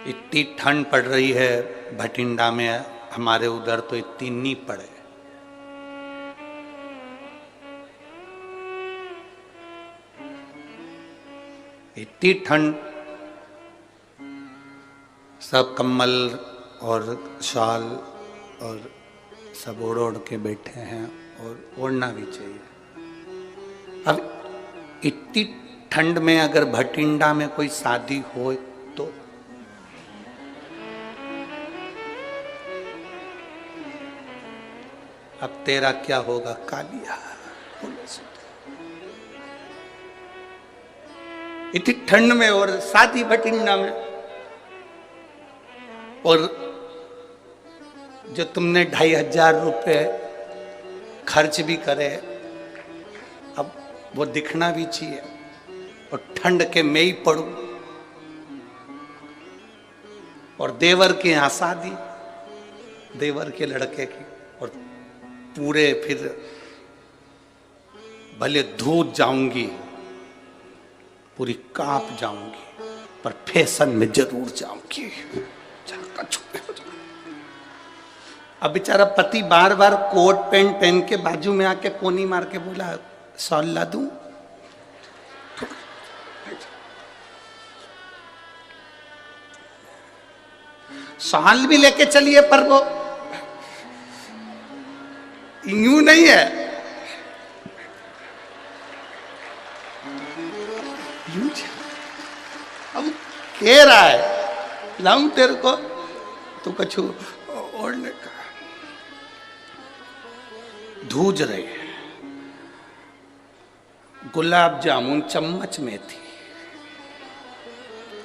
इतनी ठंड पड़ रही है भटिंडा में, हमारे उधर तो इतनी नहीं पड़े। इतनी ठंड, सब कम्बल और शाल और सब ओढ़ ओढ़ के बैठे हैं, और ओढ़ना भी चाहिए। अब इतनी ठंड में अगर भटिंडा में कोई शादी हो तो अब तेरा क्या होगा कालिया। इतनी ठंड में और शादी भटिंडा में, और जो तुमने 2500 रुपये खर्च भी करे, अब वो दिखना भी चाहिए। और ठंड के मैं ही पड़ू, और देवर के यहाँ शादी, देवर के लड़के की, और पूरे फिर भले धूत जाऊंगी, पूरी कांप जाऊंगी, पर फैशन में जरूर जाऊंगी। अब बेचारा पति बार बार कोट पैंट पहन के बाजू में आके कोनी मार के बोला, शॉल ला दूं? शॉल भी लेके चलिए, पर वो यूं नहीं है, यूं। अब कह रहा है लाऊं तेरे को, तो कछु ओढ़ने का धूज रहे हैं। गुलाब जामुन चम्मच में थी,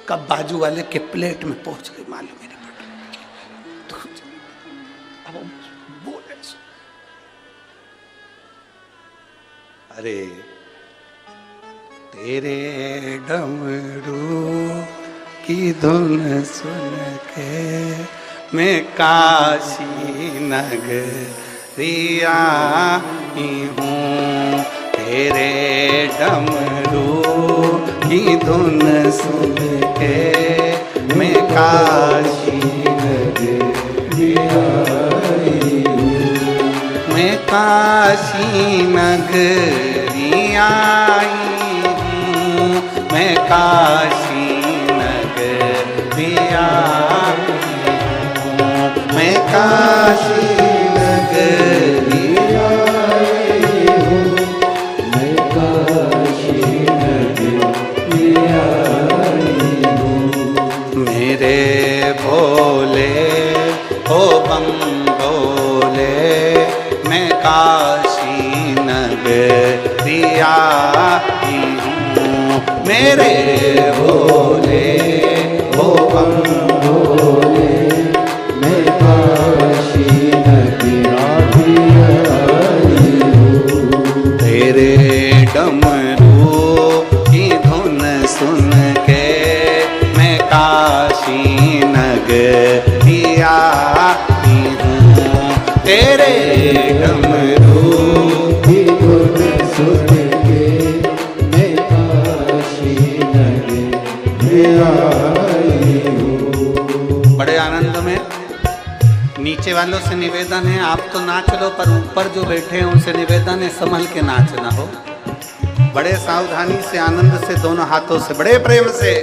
कब बाजू वाले के प्लेट में पहुंच गई मालूम ही नहीं पड़ा। अब बोले, अरे तेरे डमरू की धुन सुन के मैं काशी नगरी आई हूँ। तेरे डमरू की धुन सुन के मैं काशी नगरी आई हूँ। मैं काशी नगरी आई हूँ, मैं काशी नगरी आई हूँ, मैं काशी नगरी आई हूँ, मैं काशी नगरी आई हूँ। मेरे भोले ओ बम भोले, मैं काशी नगरी आई हूँ। मेरे भोले ओ बम भोले, मैं काशी नगरी आई हूँ। तेरे डमरू की धुन सुन के मैं काशी नगरी आई हूँ। तेरे डमरू की धुन सुन के मैं काशी नगरी आई हूँ। बड़े आनंद में। नीचे वालों से निवेदन है, आप तो नाच लो, पर ऊपर जो बैठे हैं उनसे निवेदन है संभल के नाचना हो। बड़े सावधानी से, आनंद से, दोनों हाथों से, बड़े प्रेम से।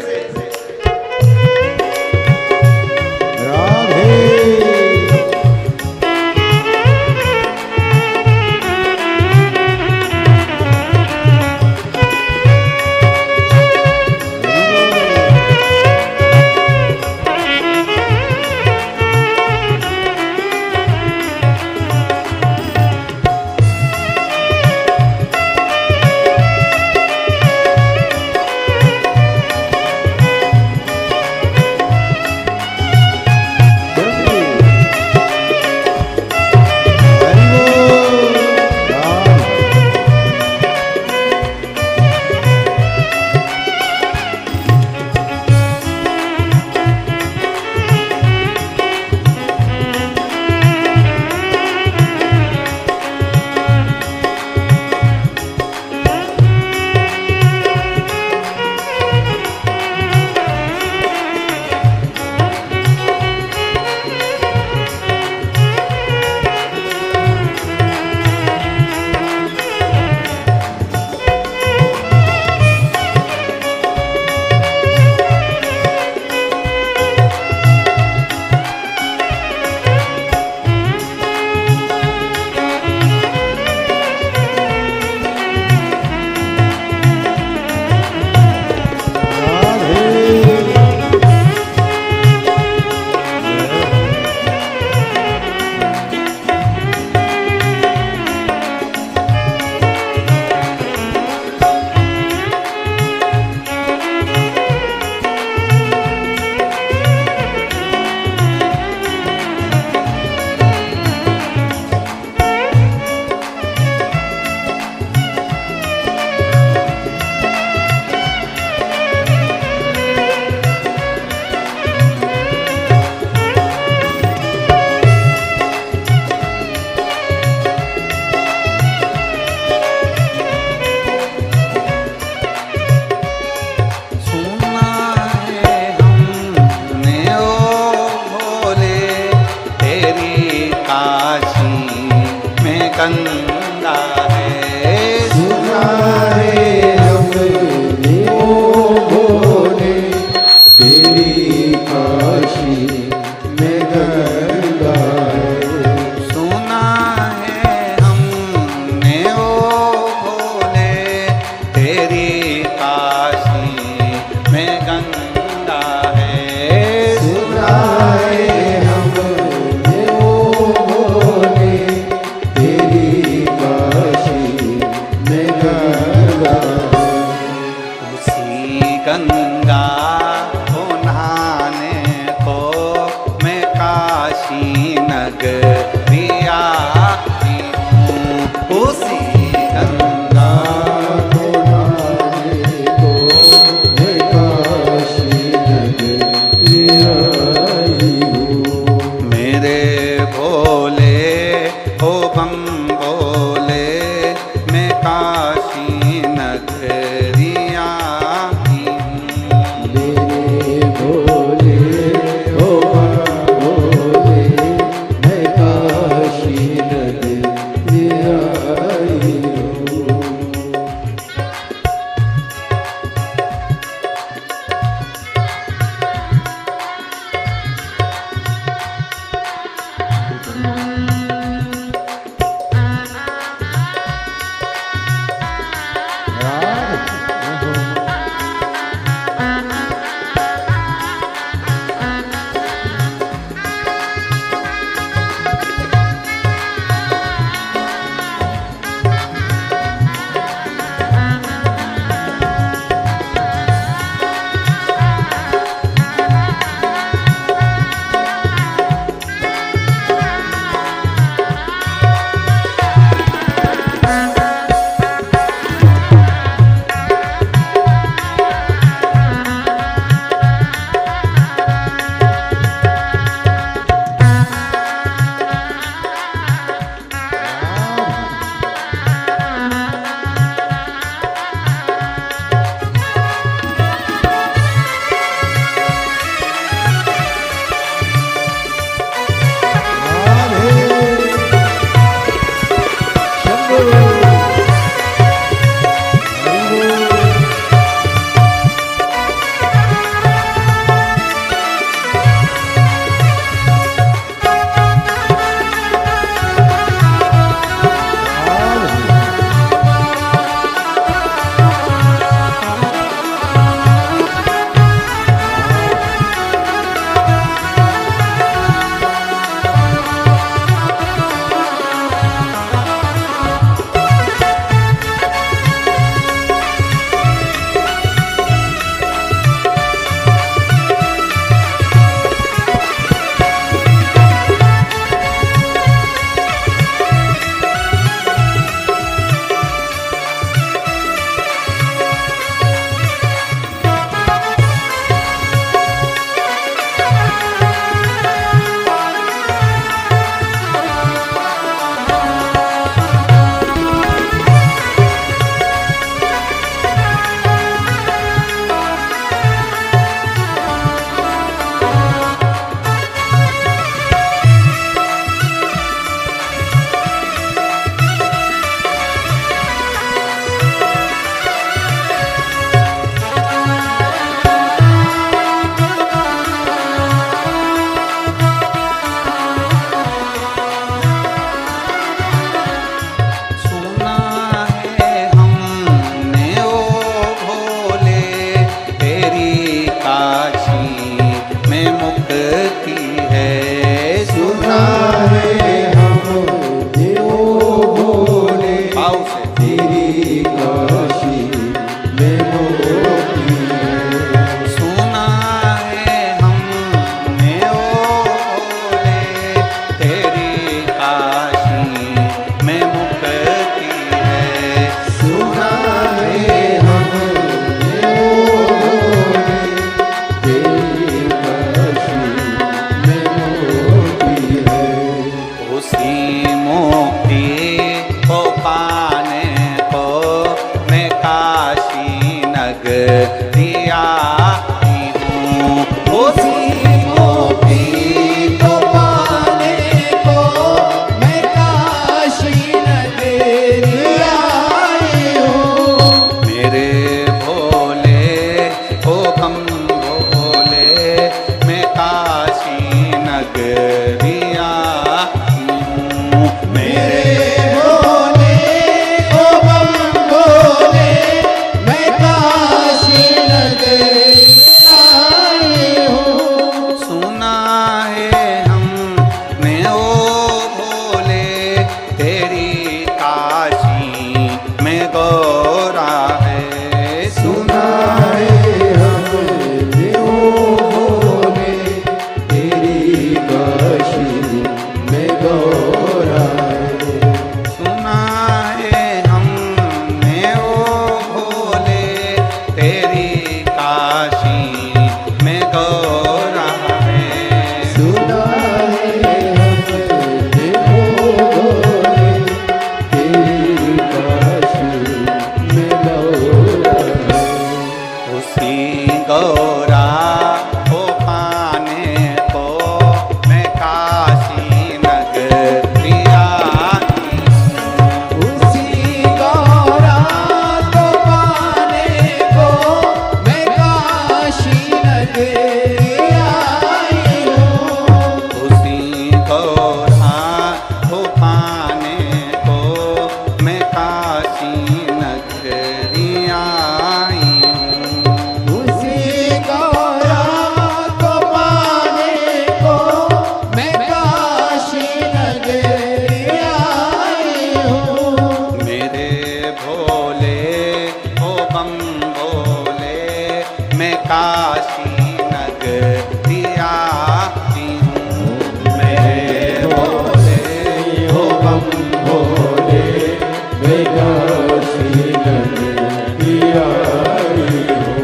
गंगा को नहाने को मैं काशी नगरी आई हूँ। उसी गंगा को नहाने को मैं काशी नगरी आई हूँ। मेरे भोले हो बम भोले मैं काशी नगरी आई हूँ। मेरे भोले हो बम भोले मैं काशी नगरी आई हूँ। काशी नगरी आई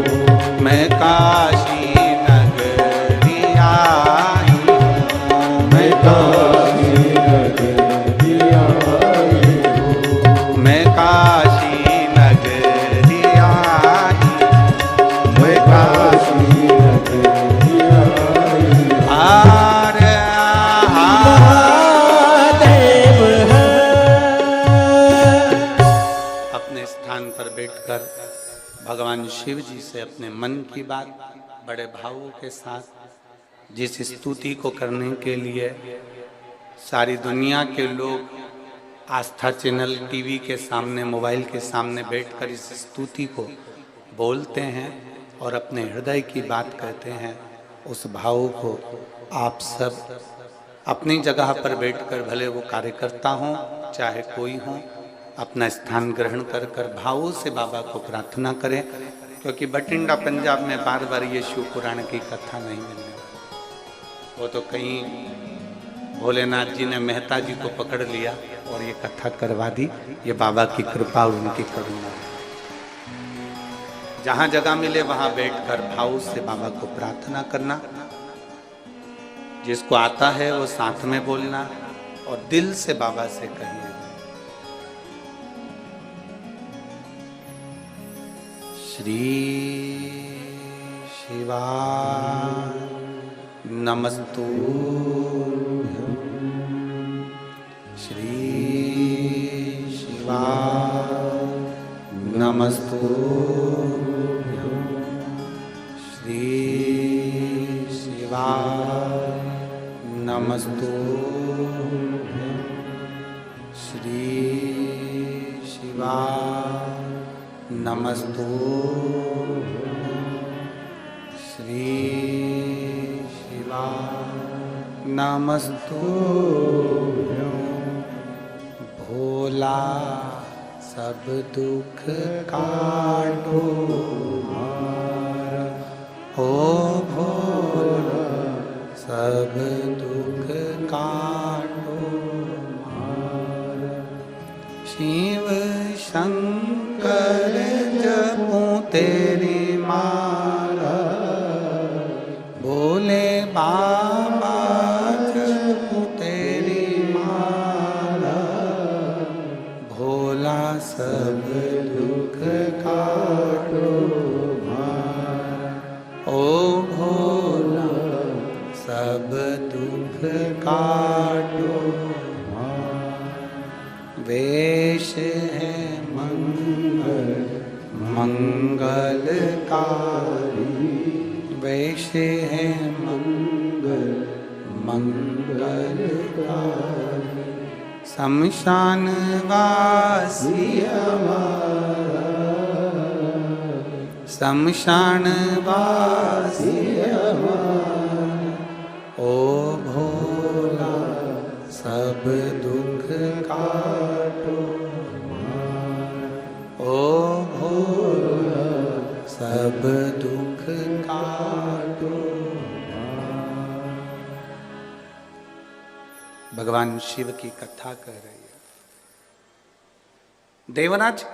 हूँ। मैं काशी नगरी आई हूँ। मैं काशी नगरी आई हूँ। मैं काशी नगरी आई हूँ। मैं काशी नगरी आई हूँ। आरे महादेव है। अपने स्थान पर बैठकर भगवान शिव जी से अपने मन की बात बड़े भावों के साथ, जिस स्तुति को करने के लिए सारी दुनिया के लोग आस्था चैनल टीवी के सामने, मोबाइल के सामने बैठकर इस स्तुति को बोलते हैं और अपने हृदय की बात कहते हैं, उस भाव को आप सब अपनी जगह पर बैठकर, भले वो कार्यकर्ता हों चाहे कोई हो, अपना स्थान ग्रहण कर कर भावों से बाबा को प्रार्थना करें। क्योंकि बठिंडा पंजाब में बार बार ये शिव पुराण की कथा नहीं मिलने वाली। वो तो कहीं भोलेनाथ जी ने मेहता जी को पकड़ लिया और ये कथा करवा दी। ये बाबा की कृपा और उनकी करुणा है। जहां जगह मिले वहां बैठकर भाव से बाबा को प्रार्थना करना। जिसको आता है वो साथ में बोलना और दिल से बाबा से कहिए, श्री शिवाय नमस्तुभ्यं। श्री शिवाय नमस्तुभ्यं। श्री शिवाय नमस्तुभ्यं। श्री शिवाय नमस्तुभ्यं। श्री शिवाय नमस्तुभ्यं। भोला सब दुख काटो हमारा, ओ भोला सब दुख काटो हमारा। शिव शंकर जपूं तेरी माला, भोले बाबा जपूं तेरी माला। भोला सब दुख काटो हमारा, ओ भोला सब दुख काटो हमारा। वेश है मंगल मंगलकारी, वेश है मंगल मंगलकारी। शमशान वासी हमारा, शमशान वासी हमारा। ओ भोला सब दुख काटो हमारा, ओ भोला सब दुख काटो हमारा। भगवान शिव की कथा कह रही है। देवराज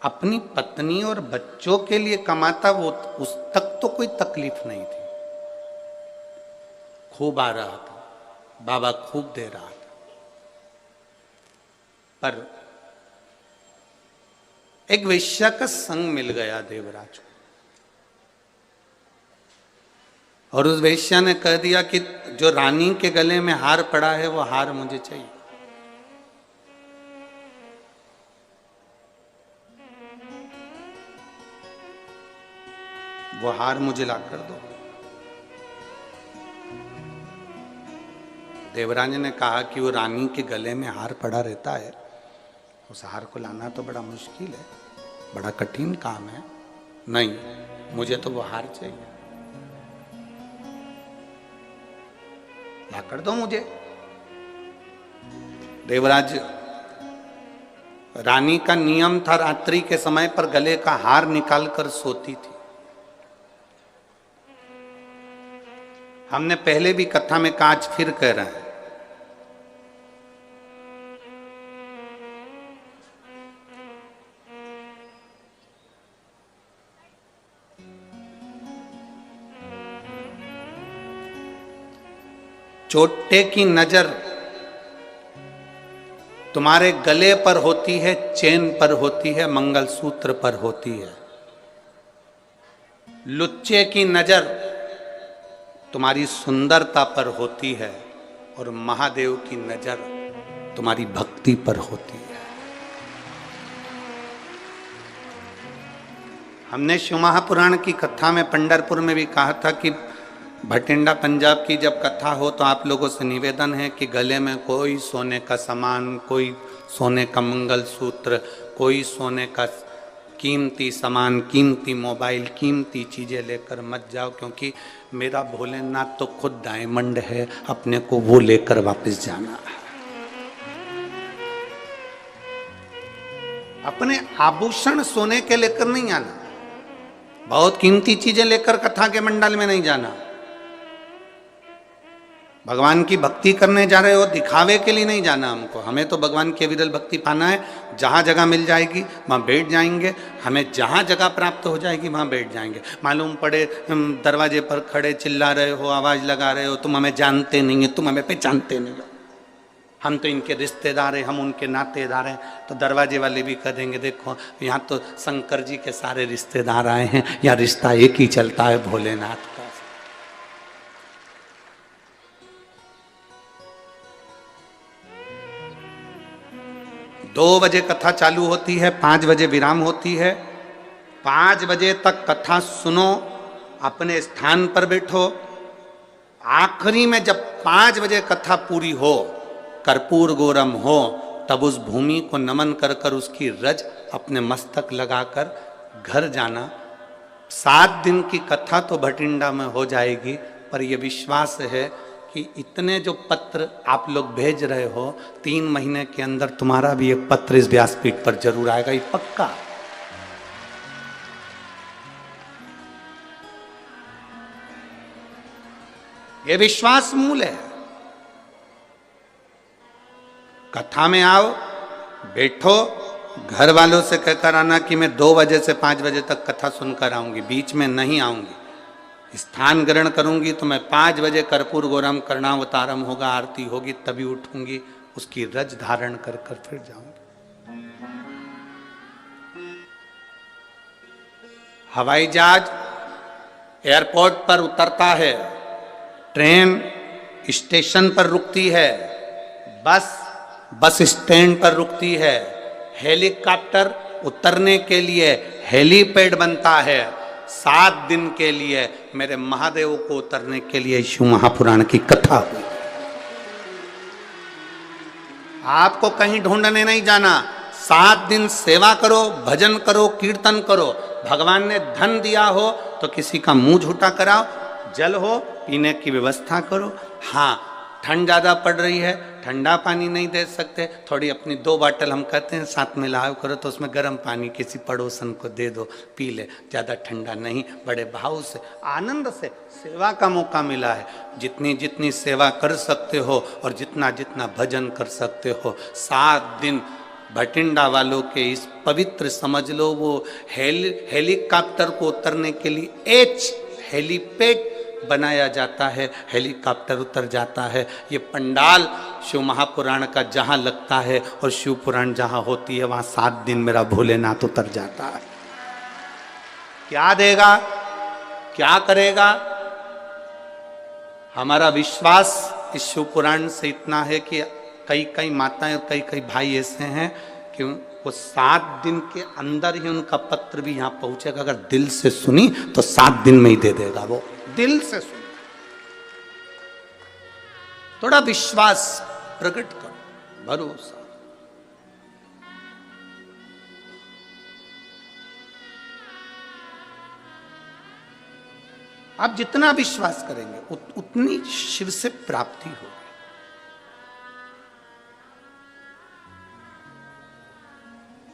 अपनी पत्नी और बच्चों के लिए कमाता, वो उस तक तो कोई तकलीफ नहीं थी। खूब आ रहा था, बाबा खूब दे रहा था। पर एक वेश्या का संग मिल गया देवराज को, और उस वेश्या ने कह दिया कि जो रानी के गले में हार पड़ा है वो हार मुझे चाहिए। वो हार मुझे ला कर दो। देवराज ने कहा कि वो रानी के गले में हार पड़ा रहता है, उस हार को लाना तो बड़ा मुश्किल है, बड़ा कठिन काम है। नहीं, मुझे तो वो हार चाहिए, ला कर दो मुझे। देवराज, रानी का नियम था रात्रि के समय पर गले का हार निकालकर सोती थी। हमने पहले भी कथा में कहा, आज फिर कह रहे हैं, चोटे की नजर तुम्हारे गले पर होती है, चेन पर होती है, मंगलसूत्र पर होती है। लुच्चे की नजर तुम्हारी सुंदरता पर होती है और महादेव की नजर तुम्हारी भक्ति पर होती है। हमने शिव महापुराण की कथा में पंढरपुर में भी कहा था कि भटिंडा पंजाब की जब कथा हो तो आप लोगों से निवेदन है कि गले में कोई सोने का सामान, कोई सोने का मंगलसूत्र, कोई सोने का कीमती सामान, कीमती मोबाइल, कीमती चीजें लेकर मत जाओ, क्योंकि मेरा भोलेनाथ तो खुद डायमंड है, अपने को वो लेकर वापस जाना है। अपने आभूषण सोने के लेकर नहीं आना, बहुत कीमती चीजें लेकर कथा के मंडल में नहीं जाना। भगवान की भक्ति करने जा रहे हो, दिखावे के लिए नहीं जाना हमको। हमें तो भगवान की अविरल भक्ति पाना है। जहाँ जगह मिल जाएगी वहाँ बैठ जाएंगे, हमें जहाँ जगह प्राप्त हो जाएगी वहाँ बैठ जाएंगे। मालूम पड़े दरवाजे पर खड़े चिल्ला रहे हो, आवाज़ लगा रहे हो, तुम हमें जानते नहीं है, तुम हमें पहचानते नहीं हो, हम तो इनके रिश्तेदार हैं, हम उनके नातेदार हैं, तो दरवाजे वाले भी कह देंगे देखो यहाँ तो शंकर जी के सारे रिश्तेदार आए हैं, या रिश्ता एक ही चलता है भोलेनाथ का। 2 बजे कथा चालू होती है, 5 बजे विराम होती है। 5 बजे तक कथा सुनो, अपने स्थान पर बैठो। आखिरी में जब 5 बजे कथा पूरी हो, कर्पूर गौरम हो, तब उस भूमि को नमन कर कर उसकी रज अपने मस्तक लगाकर घर जाना। 7 दिन की कथा तो भटिंडा में हो जाएगी, पर यह विश्वास है कि इतने जो पत्र आप लोग भेज रहे हो, 3 महीने के अंदर तुम्हारा भी एक पत्र इस व्यासपीठ पर जरूर आएगा, ये पक्का। ये विश्वास मूल है। कथा में आओ, बैठो, घर वालों से कहकर आना कि मैं 2 बजे से 5 बजे तक कथा सुनकर आऊंगी, बीच में नहीं आऊंगी। स्थान ग्रहण करूंगी तो मैं 5 बजे कर्पूर गौरम कर्णावतारम होगा, आरती होगी, तभी उठूंगी, उसकी रज धारण कर कर फिर जाऊंगी। हवाई जहाज एयरपोर्ट पर उतरता है, ट्रेन स्टेशन पर रुकती है, बस स्टैंड पर रुकती है, हेलीकॉप्टर उतरने के लिए हेलीपैड बनता है। 7 दिन के लिए मेरे महादेव को उतरने के लिए शिव महापुराण की कथा हुई। आपको कहीं ढूंढने नहीं जाना, 7 दिन सेवा करो, भजन करो, कीर्तन करो। भगवान ने धन दिया हो तो किसी का मुंह झूठा कराओ, जल हो पीने की व्यवस्था करो। हाँ, ठंड ज़्यादा पड़ रही है, ठंडा पानी नहीं दे सकते, थोड़ी अपनी 2 बाटल हम कहते हैं साथ में लाओ करो, तो उसमें गर्म पानी किसी पड़ोसन को दे दो, पी ले, ज़्यादा ठंडा नहीं। बड़े भाव से, आनंद से सेवा का मौका मिला है। जितनी जितनी सेवा कर सकते हो और जितना जितना भजन कर सकते हो, 7 दिन भटिंडा वालों के इस पवित्र, समझ लो वो हेलीकॉप्टर को उतरने के लिए हेलीपैड बनाया जाता है, हेलीकॉप्टर उतर जाता है। ये पंडाल शिव महापुराण का जहाँ लगता है और शिव पुराण जहाँ होती है, वहाँ 7 दिन मेरा भोलेनाथ उतर जाता है। क्या देगा, क्या करेगा? हमारा विश्वास इस शिव पुराण से इतना है कि कई कई माताएं और कई कई भाई ऐसे हैं कि वो 7 दिन के अंदर ही उनका पत्र भी यहाँ पहुंचेगा। अगर दिल से सुनी तो 7 दिन में ही दे देगा, वो दिल से सुन। थोड़ा विश्वास प्रकट करो, भरोसा। आप जितना विश्वास करेंगे उतनी शिव से प्राप्ति होगी।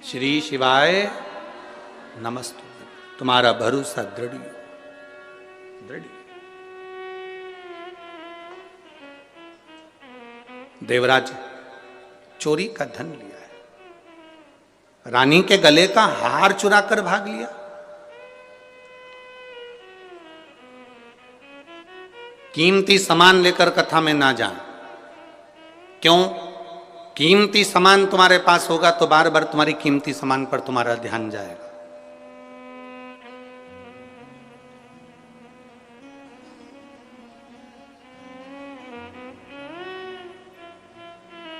श्री शिवाय नमस्तुते। तुम्हारा भरोसा दृढ़ हो। देवराज चोरी का धन लिया है, रानी के गले का हार चुरा कर भाग लिया। कीमती सामान लेकर कथा में ना जाए। क्यों? कीमती सामान तुम्हारे पास होगा तो बार बार तुम्हारी कीमती सामान पर तुम्हारा ध्यान जाएगा।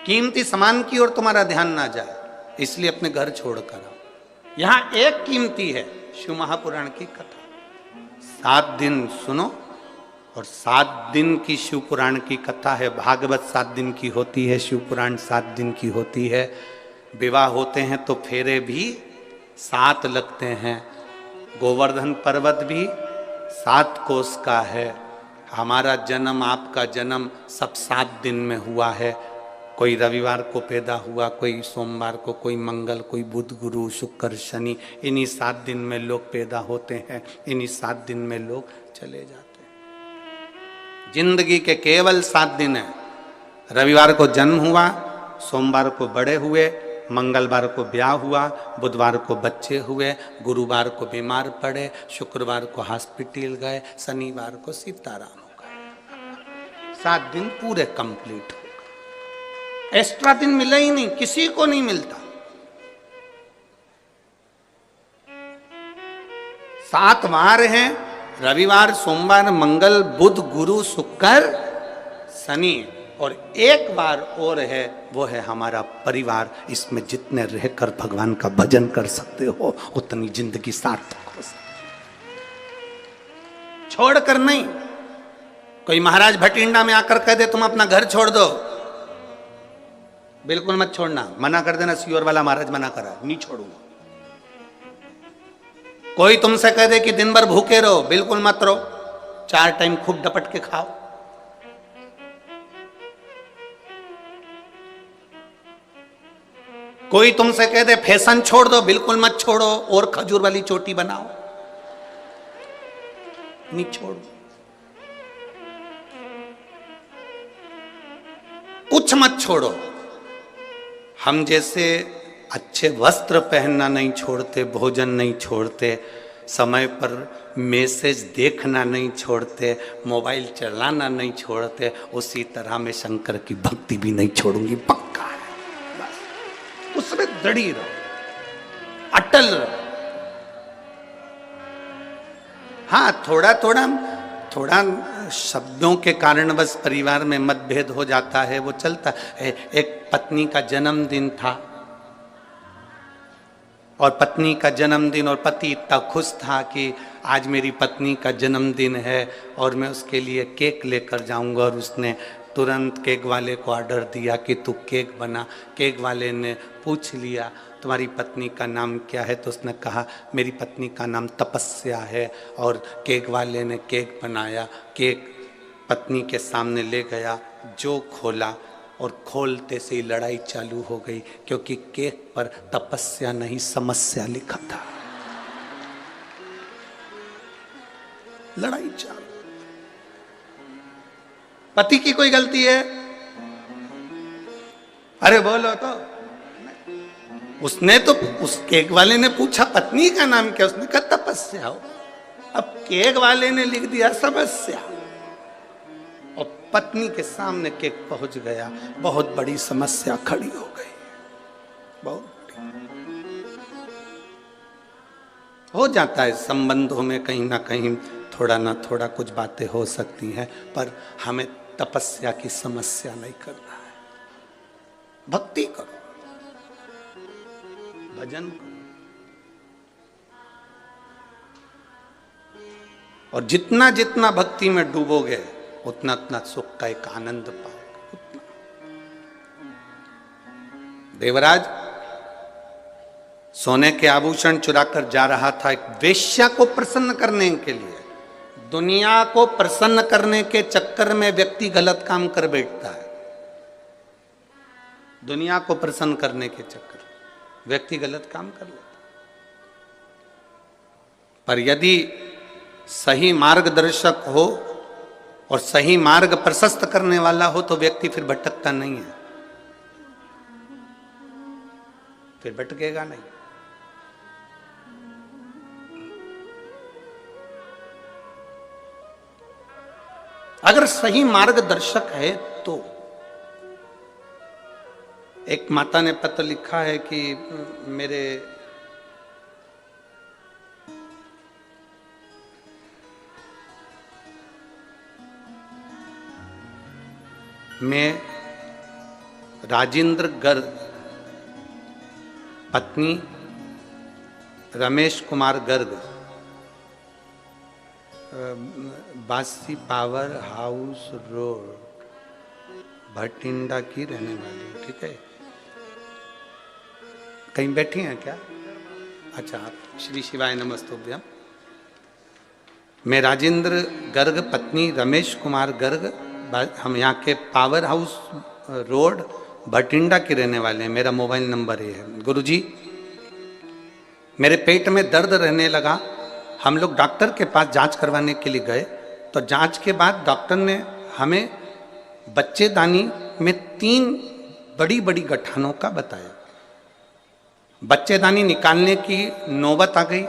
कीमती सामान की ओर तुम्हारा ध्यान ना जाए, इसलिए अपने घर छोड़कर आओ। यहां एक कीमती है शिव महापुराण की कथा। 7 दिन सुनो, और 7 दिन की शिव पुराण की कथा है। भागवत 7 दिन की होती है, शिव पुराण 7 दिन की होती है। विवाह होते हैं तो फेरे भी 7 लगते हैं। गोवर्धन पर्वत भी 7 कोस का है। हमारा जन्म, आपका जन्म सब 7 दिन में हुआ है। कोई रविवार को पैदा हुआ, कोई सोमवार को, कोई मंगल, कोई बुध, गुरु, शुक्र, शनि। इन्हीं 7 दिन में लोग पैदा होते हैं, इन्हीं 7 दिन में लोग चले जाते हैं। जिंदगी के केवल 7 दिन है। रविवार को जन्म हुआ, सोमवार को बड़े हुए, मंगलवार को ब्याह हुआ, बुधवार को बच्चे हुए, गुरुवार को बीमार पड़े, शुक्रवार को हॉस्पिटल गए, शनिवार को सीताराम हो गए। 7 दिन पूरे कंप्लीट। एक्स्ट्रा दिन मिला ही नहीं, किसी को नहीं मिलता। 7 वार हैं, रविवार, सोमवार, मंगल, बुध, गुरु, शुक्र, शनि, और एक बार और है, वो है हमारा परिवार। इसमें जितने रहकर भगवान का भजन कर सकते हो उतनी जिंदगी सार्थक हो सकती। छोड़कर नहीं। कोई महाराज भटिंडा में आकर कह दे तुम अपना घर छोड़ दो, बिल्कुल मत छोड़ना। मना कर देना, सियोर वाला महाराज मना करा, नहीं छोड़ूंगा। कोई तुमसे कह दे कि दिन भर भूखे रहो, बिल्कुल मत रहो। 4 टाइम खूब डपट के खाओ। कोई तुमसे कह दे फैशन छोड़ दो, बिल्कुल मत छोड़ो, और खजूर वाली चोटी बनाओ, नहीं छोड़ो। कुछ मत छोड़ो। हम जैसे अच्छे वस्त्र पहनना नहीं छोड़ते, भोजन नहीं छोड़ते, समय पर मैसेज देखना नहीं छोड़ते, मोबाइल चलाना नहीं छोड़ते, उसी तरह मैं शंकर की भक्ति भी नहीं छोड़ूंगी। पक्का है, बस उसमें दृढ़ी रहो, अटल रहो। हाँ, थोड़ा शब्दों के कारण बस परिवार में मतभेद हो जाता है, वो चलता है। एक पत्नी का जन्मदिन था, और पत्नी का जन्मदिन, और पति इतना खुश था कि आज मेरी पत्नी का जन्मदिन है और मैं उसके लिए केक लेकर जाऊंगा। और उसने तुरंत केक वाले को ऑर्डर दिया कि तू केक बना। केक वाले ने पूछ लिया तुम्हारी पत्नी का नाम क्या है, तो उसने कहा मेरी पत्नी का नाम तपस्या है। और केक वाले ने केक बनाया, केक पत्नी के सामने ले गया, जो खोला और खोलते से ही लड़ाई चालू हो गई, क्योंकि केक पर तपस्या नहीं समस्या लिखा था। लड़ाई चालू। पति की कोई गलती है? अरे बोलो तो। उसने तो, उस केक वाले ने पूछा पत्नी का नाम क्या, उसने कहा तपस्या हो। अब केक वाले ने लिख दिया समस्या, और पत्नी के सामने केक पहुंच गया, बहुत बड़ी समस्या खड़ी हो गई। बहुत हो जाता है संबंधों में, कहीं ना कहीं थोड़ा ना थोड़ा कुछ बातें हो सकती हैं, पर हमें तपस्या की समस्या नहीं करना है। भक्ति करो, भजन करो, और जितना जितना भक्ति में डूबोगे उतना उतना सुख का एक आनंद पाओगे। उतना। देवराज सोने के आभूषण चुराकर जा रहा था एक वेश्या को प्रसन्न करने के लिए। दुनिया को प्रसन्न करने के चक्कर में व्यक्ति गलत काम कर बैठता है। दुनिया को प्रसन्न करने के चक्कर में व्यक्ति गलत काम कर लेता है। पर यदि सही मार्गदर्शक हो और सही मार्ग प्रशस्त करने वाला हो तो व्यक्ति फिर भटकता नहीं है, फिर भटकेगा नहीं। अगर सही मार्गदर्शक है तो। एक माता ने पत्र लिखा है कि मेरे मैं राजेंद्र गर्ग पत्नी रमेश कुमार गर्ग बासी पावर हाउस रोड भटिंडा की रहने वाली हूँ। ठीक है, कहीं बैठी हैं क्या? अच्छा, आप श्री शिवाय नमस्तुभ्यम। मैं राजेंद्र गर्ग पत्नी रमेश कुमार गर्ग, हम यहाँ के पावर हाउस रोड भटिंडा के रहने वाले हैं। मेरा मोबाइल नंबर ये है। गुरुजी, मेरे पेट में दर्द रहने लगा। हम लोग डॉक्टर के पास जांच करवाने के लिए गए, तो जांच के बाद डॉक्टर ने हमें बच्चेदानी में 3 बड़ी बड़ी गठानों का बताया। बच्चेदानी निकालने की नौबत आ गई।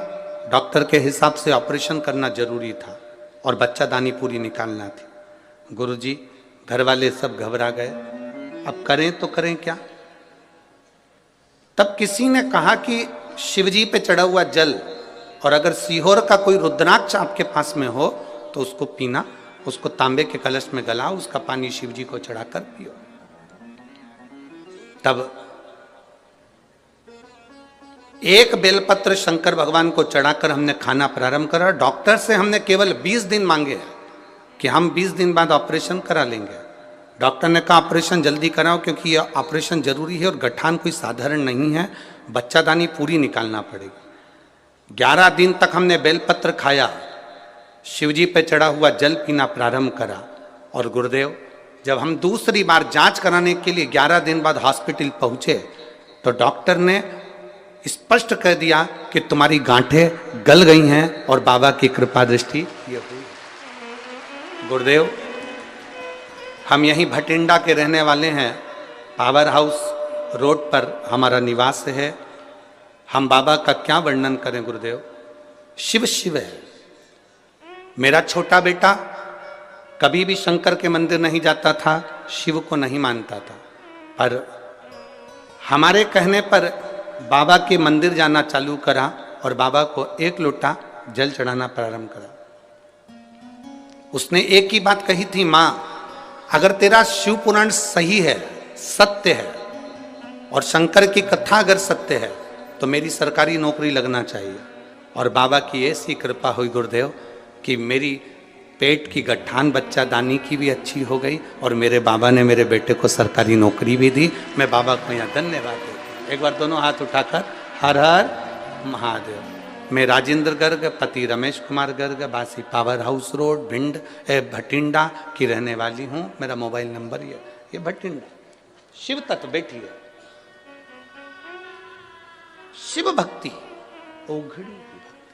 डॉक्टर के हिसाब से ऑपरेशन करना जरूरी था और बच्चादानी पूरी निकालना थी। गुरुजी, घर वाले सब घबरा गए, अब करें तो करें क्या? तब किसी ने कहा कि शिवजी पे चढ़ा हुआ जल, और अगर सीहोर का कोई रुद्राक्ष आपके पास में हो तो उसको पीना, उसको तांबे के कलश में गलाओ, उसका पानी शिवजी को चढ़ाकर पियो। तब एक बेलपत्र शंकर भगवान को चढ़ाकर हमने खाना प्रारंभ करा। डॉक्टर से हमने केवल 20 दिन मांगे हैं कि हम 20 दिन बाद ऑपरेशन करा लेंगे। डॉक्टर ने कहा ऑपरेशन जल्दी कराओ, क्योंकि यह ऑपरेशन जरूरी है और गठान कोई साधारण नहीं है, बच्चादानी पूरी निकालना पड़ेगी। 11 दिन तक हमने बेलपत्र खाया, शिवजी पे चढ़ा हुआ जल पीना प्रारंभ करा। और गुरुदेव, जब हम दूसरी बार जांच कराने के लिए 11 दिन बाद हॉस्पिटल पहुंचे, तो डॉक्टर ने स्पष्ट कह दिया कि तुम्हारी गांठें गल गई हैं और बाबा की कृपा दृष्टि ये हुई। गुरुदेव, हम यहीं भटिंडा के रहने वाले हैं। पावर हाउस रोड पर हमारा निवास है। हम बाबा का क्या वर्णन करें गुरुदेव? शिव शिव है। मेरा छोटा बेटा कभी भी शंकर के मंदिर नहीं जाता था, शिव को नहीं मानता था, पर हमारे कहने पर बाबा के मंदिर जाना चालू करा और बाबा को 1 लोटा जल चढ़ाना प्रारंभ करा। उसने एक ही बात कही थी, मां, अगर तेरा शिव पुराण सही है, सत्य है, और शंकर की कथा अगर सत्य है, तो मेरी सरकारी नौकरी लगना चाहिए। और बाबा की ऐसी कृपा हुई गुरुदेव कि मेरी पेट की गठान बच्चादानी की भी अच्छी हो गई और मेरे बाबा ने मेरे बेटे को सरकारी नौकरी भी दी। मैं बाबा को यहाँ धन्यवाद देता हूँ। एक बार दोनों हाथ उठाकर हर हर महादेव। मैं राजेंद्र गर्ग पति रमेश कुमार गर्ग बासी power house road Bhind Bathinda की रहने वाली हूँ। मेरा मोबाइल नंबर ये भटिंडा। शिव तत्व बैठी है, शिव भक्ति ओघड़ी की भक्ति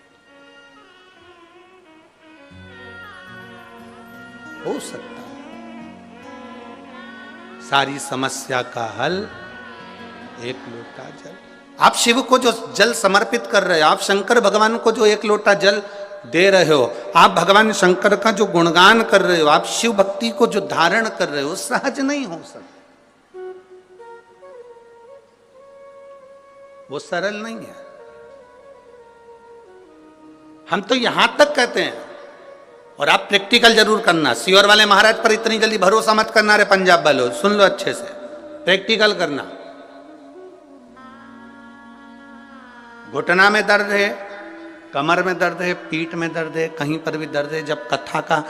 हो सकता है। सारी समस्या का हल 1 लोटा जल। आप शिव को जो जल समर्पित कर रहे हो, आप शंकर भगवान को जो 1 लोटा जल दे रहे हो, आप भगवान शंकर का जो गुणगान कर रहे हो, आप शिव भक्ति को जो धारण कर रहे हो, सहज नहीं हो सकता, वो सरल नहीं है। हम तो यहां तक कहते हैं, और आप प्रैक्टिकल जरूर करना। सीहोर वाले महाराज पर इतनी जल्दी भरोसा मत करना रे पंजाब वालों, सुन लो अच्छे से, प्रैक्टिकल करना। घुटना में दर्द है, कमर में दर्द है, पीठ में दर्द है, कहीं पर भी दर्द है, जब कथा का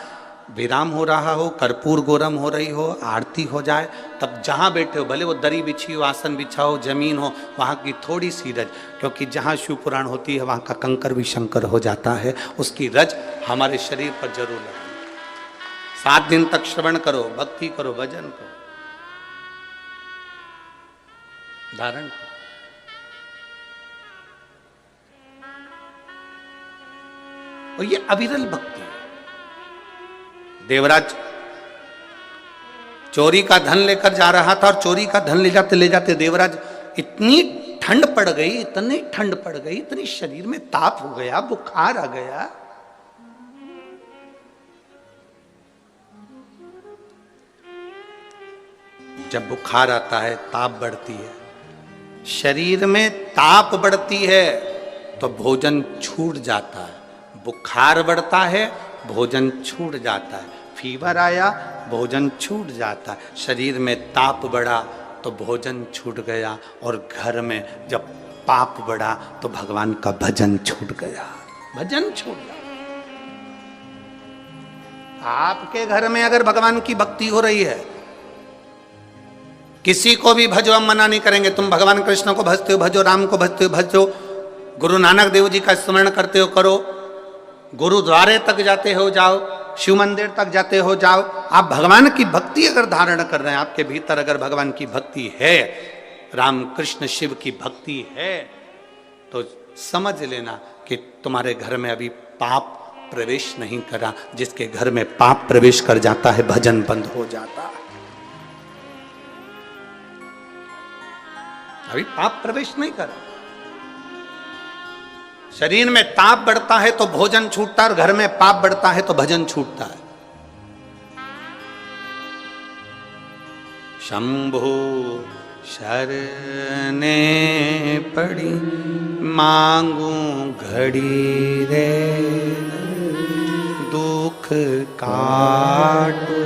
विराम हो रहा हो, कर्पूर गोरम हो रही हो, आरती हो जाए, तब जहाँ बैठे हो, भले वो दरी बिछी हो, आसन बिछा हो, जमीन हो, वहाँ की थोड़ी सी रज, क्योंकि जहाँ शिव पुराण होती है वहाँ का कंकर भी शंकर हो जाता है, उसकी रज हमारे शरीर पर जरूर लगे। 7 दिन तक श्रवण करो, भक्ति करो, भजन करो, धारण करो। और ये अविरल भक्ति है। देवराज चोरी का धन लेकर जा रहा था, और चोरी का धन ले जाते देवराज इतनी ठंड पड़ गई, इतनी ठंड पड़ गई, इतनी शरीर में ताप हो गया, बुखार आ गया, जब बुखार आता है ताप बढ़ती है, शरीर में ताप बढ़ती है तो भोजन छूट जाता है, बुखार बढ़ता है भोजन छूट जाता है, फीवर आया भोजन छूट जाता है, शरीर में ताप बढ़ा तो भोजन छूट गया, और घर में जब पाप बढ़ा तो भगवान का भजन छूट गया, भजन छूट गया। आपके घर में अगर भगवान की भक्ति हो रही है, किसी को भी भजो, हम मना नहीं करेंगे, तुम भगवान कृष्ण को भजते हो भजो, राम को भजते हो भजो, गुरु नानक देव जी का स्मरण करते हो करो, गुरुद्वारे तक जाते हो जाओ, शिव मंदिर तक जाते हो जाओ। आप भगवान की भक्ति अगर धारण कर रहे हैं, आपके भीतर अगर भगवान की भक्ति है, राम कृष्ण शिव की भक्ति है, तो समझ लेना कि तुम्हारे घर में अभी पाप प्रवेश नहीं करा। जिसके घर में पाप प्रवेश कर जाता है भजन बंद हो जाता है। अभी पाप प्रवेश नहीं करा, शरीर में ताप बढ़ता है तो भोजन छूटता है, और घर में पाप बढ़ता है तो भजन छूटता है। शंभो शरणे पड़ी मांगू घड़ी रे, दुख काटो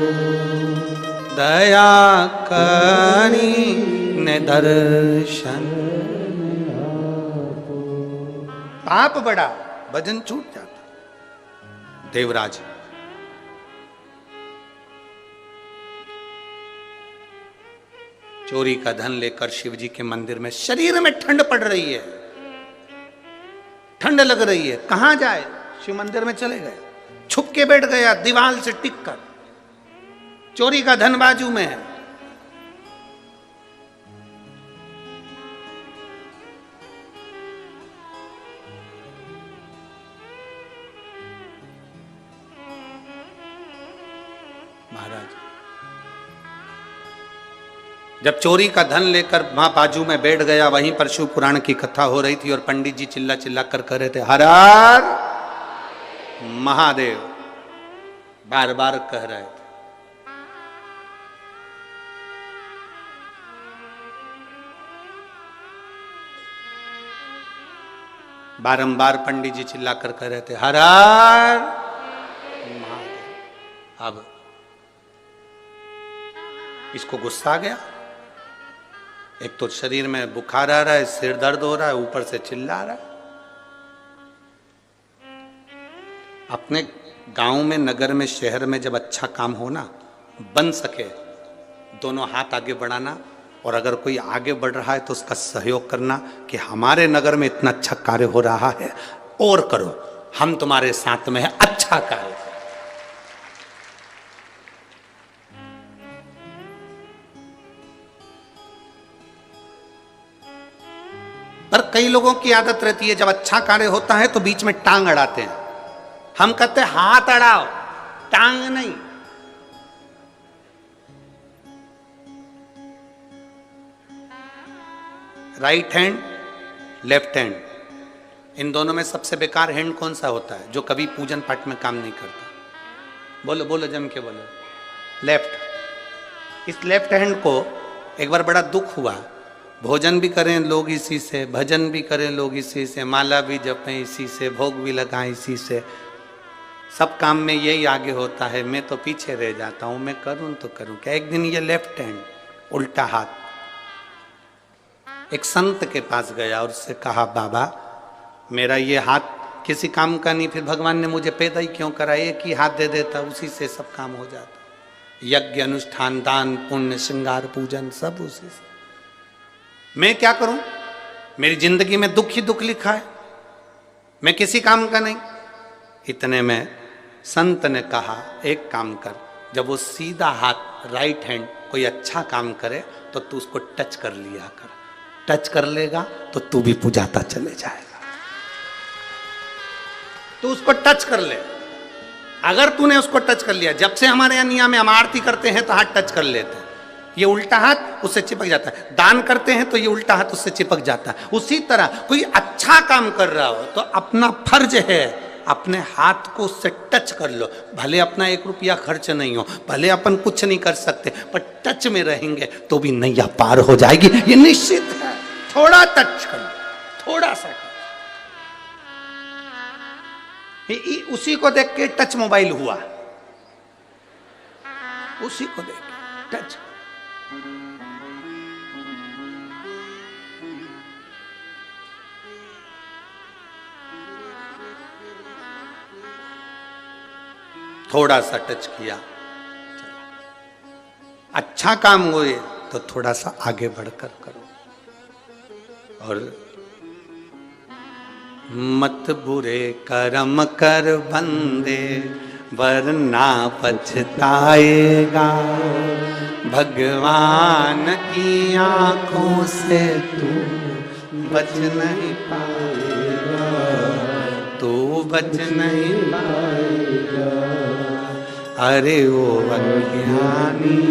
दया करी ने दर्शन। पाप बड़ा भजन छूट जाता। देवराज चोरी का धन लेकर शिव जी के मंदिर में, शरीर में ठंड पड़ रही है, ठंड लग रही है, कहां जाए, शिव मंदिर में चले गए, छुप के बैठ गया दीवार से टिक कर, चोरी का धन बाजू में है। महाराज जब चोरी का धन लेकर वहां बाजू में बैठ गया, वहीं पर शिव पुराण की कथा हो रही थी और पंडित जी चिल्ला चिल्ला कर कह रहे थे हर हर महादेव, बार बार कह रहे थे। बारंबार पंडित जी चिल्ला कर कह रहे थे हर हर महादेव। अब इसको गुस्सा आ गया, एक तो शरीर में बुखार आ रहा है, सिर दर्द हो रहा है, ऊपर से चिल्ला रहा है। अपने गांव में, नगर में, शहर में जब अच्छा काम हो ना, बन सके, दोनों हाथ आगे बढ़ाना, और अगर कोई आगे बढ़ रहा है तो उसका सहयोग करना कि हमारे नगर में इतना अच्छा कार्य हो रहा है और करो, हम तुम्हारे साथ में है, अच्छा कार्य। पर कई लोगों की आदत रहती है, जब अच्छा कार्य होता है तो बीच में टांग अड़ाते हैं। हम कहते हैं हाथ अड़ाओ, टांग नहीं। राइट हैंड, लेफ्ट हैंड, इन दोनों में सबसे बेकार हैंड कौन सा होता है? जो कभी पूजन पाठ में काम नहीं करता। बोलो बोलो, जम के बोलो। लेफ्ट। इस लेफ्ट हैंड को एक बार बड़ा दुख हुआ, भोजन भी करें लोग इसी से, भजन भी करें लोग इसी से, माला भी जपें इसी से, भोग भी लगाएं इसी से, सब काम में यही आगे होता है, मैं तो पीछे रह जाता हूं, मैं करूं तो करूं क्या। एक दिन ये लेफ्ट हैंड, उल्टा हाथ, एक संत के पास गया और उससे कहा बाबा मेरा ये हाथ किसी काम का नहीं, फिर भगवान ने मुझे पैदा ही क्यों करा, एक ही हाथ दे देता, उसी से सब काम हो जाता, यज्ञ अनुष्ठान दान पुण्य श्रृंगार पूजन सब उसी से, मैं क्या करूं, मेरी जिंदगी में दुख ही दुख लिखा है, मैं किसी काम का नहीं। इतने में संत ने कहा एक काम कर, जब वो सीधा हाथ राइट हैंड कोई अच्छा काम करे तो तू उसको टच कर लिया कर, टच कर लेगा तो तू भी पूजाता चले जाएगा। तू उसको टच कर ले, अगर तूने उसको टच कर लिया, जब से हमारे यहाँ नियम में हम आरती करते हैं तो हाथ टच कर लेते हैं, ये उल्टा हाथ उससे चिपक जाता है, दान करते हैं तो ये उल्टा हाथ उससे चिपक जाता है। उसी तरह कोई अच्छा काम कर रहा हो तो अपना फर्ज है अपने हाथ को उससे टच कर लो। भले अपना 1 रुपया खर्च नहीं हो, भले अपन कुछ नहीं कर सकते, पर टच में रहेंगे तो भी नैया पार हो जाएगी, ये निश्चित है। थोड़ा टच कर लो, थोड़ा सा। उसी को देख के टच मोबाइल हुआ, उसी को देख के टच। थोड़ा सा टच किया, अच्छा काम हुए तो थोड़ा सा आगे बढ़कर करो। और मत बुरे कर्म कर बंदे वरना पछताएगा, भगवान की आंखों से तू बच नहीं पाएगा, तू बच नहीं पाएगा। अरे ओ अज्ञानी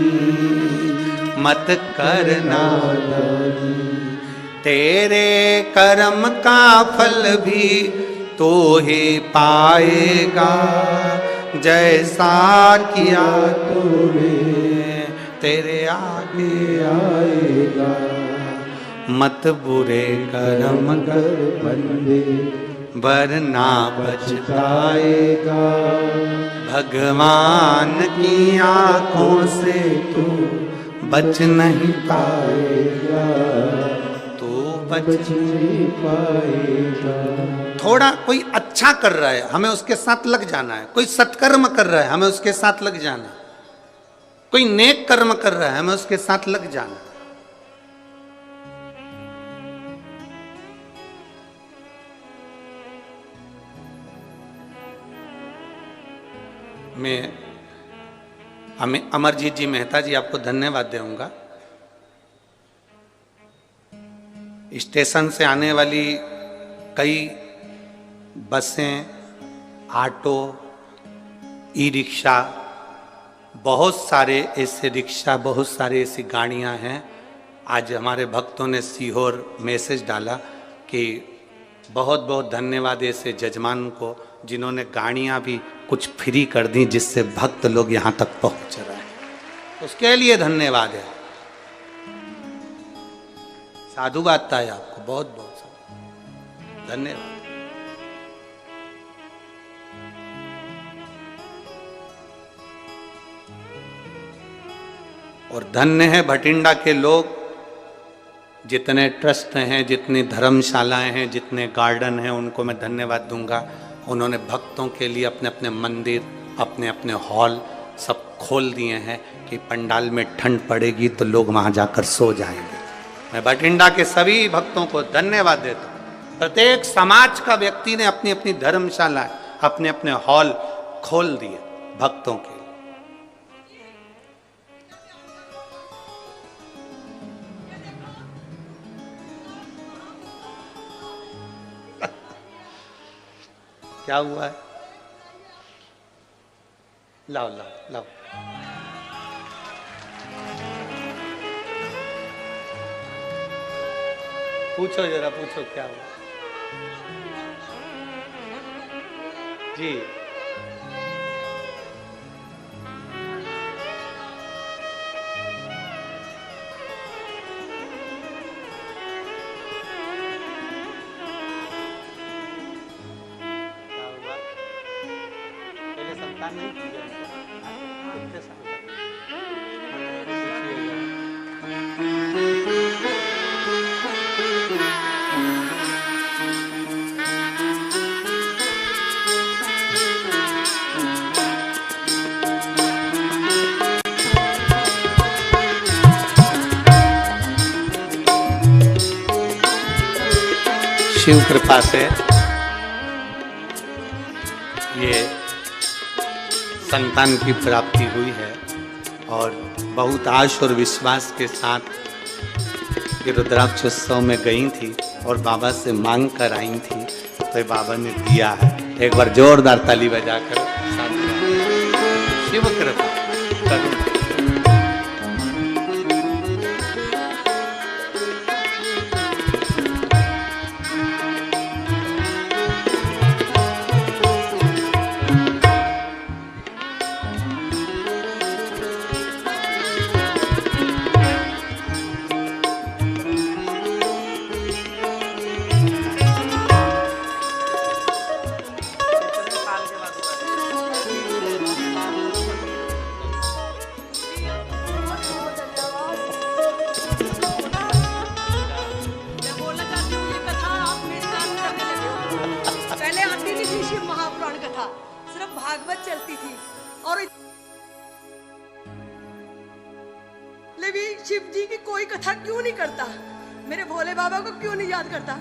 मत करना, तेरे कर्म का फल भी तो ही पाएगा, जैसा किया तूने तेरे आगे आएगा। मत बुरे कर्म कर बंदे वरना पछताएगा, भगवान की आंखों से तू बच नहीं पाएगा, तू बच नहीं पाएगा। थोड़ा कोई अच्छा कर रहा है, हमें उसके साथ लग जाना है। कोई सत्कर्म कर रहा है, हमें उसके साथ लग जाना है। कोई नेक कर्म कर रहा है, हमें उसके साथ लग जाना है। मैं अमरजीत जी मेहता जी आपको धन्यवाद दूंगा। स्टेशन से आने वाली कई बसें, ऑटो, ई रिक्शा, बहुत सारे ऐसे रिक्शा, बहुत सारे ऐसी गाड़ियां हैं। आज हमारे भक्तों ने सीहोर मैसेज डाला कि बहुत बहुत धन्यवाद ऐसे जजमान को जिन्होंने गाड़ियां भी कुछ फ्री कर दी, जिससे भक्त लोग यहाँ तक पहुंच रहे हैं। उसके लिए धन्यवाद है। साधुवाद है आपको, बहुत बहुत धन्यवाद। और धन्य है भटिंडा के लोग, जितने ट्रस्ट हैं, जितनी धर्मशालाएं हैं, जितने गार्डन हैं, उनको मैं धन्यवाद दूंगा। उन्होंने भक्तों के लिए अपने अपने मंदिर, अपने अपने हॉल सब खोल दिए हैं कि पंडाल में ठंड पड़ेगी तो लोग वहाँ जाकर सो जाएंगे। मैं भटिंडा के सभी भक्तों को धन्यवाद देता हूँ। प्रत्येक समाज का व्यक्ति ने अपनी अपनी धर्मशाला, अपने अपने हॉल खोल दिए भक्तों के। क्या हुआ है? लाओ लाओ लाओ। पूछो जरा, पूछो क्या हुआ जी? नहीं शिव कृपा से ये संतान की प्राप्ति हुई है और बहुत आश और विश्वास के साथ ये रुद्राक्ष उत्सव में गई थी और बाबा से मांग कर आई थी, तो बाबा ने दिया है। एक बार जोरदार ताली बजाकर शिव कृपा करूं। था, सिर्फ भागवत चलती थी। और लेकिन शिव जी की कोई कथा क्यों नहीं करता, मेरे भोले बाबा को क्यों नहीं याद करता?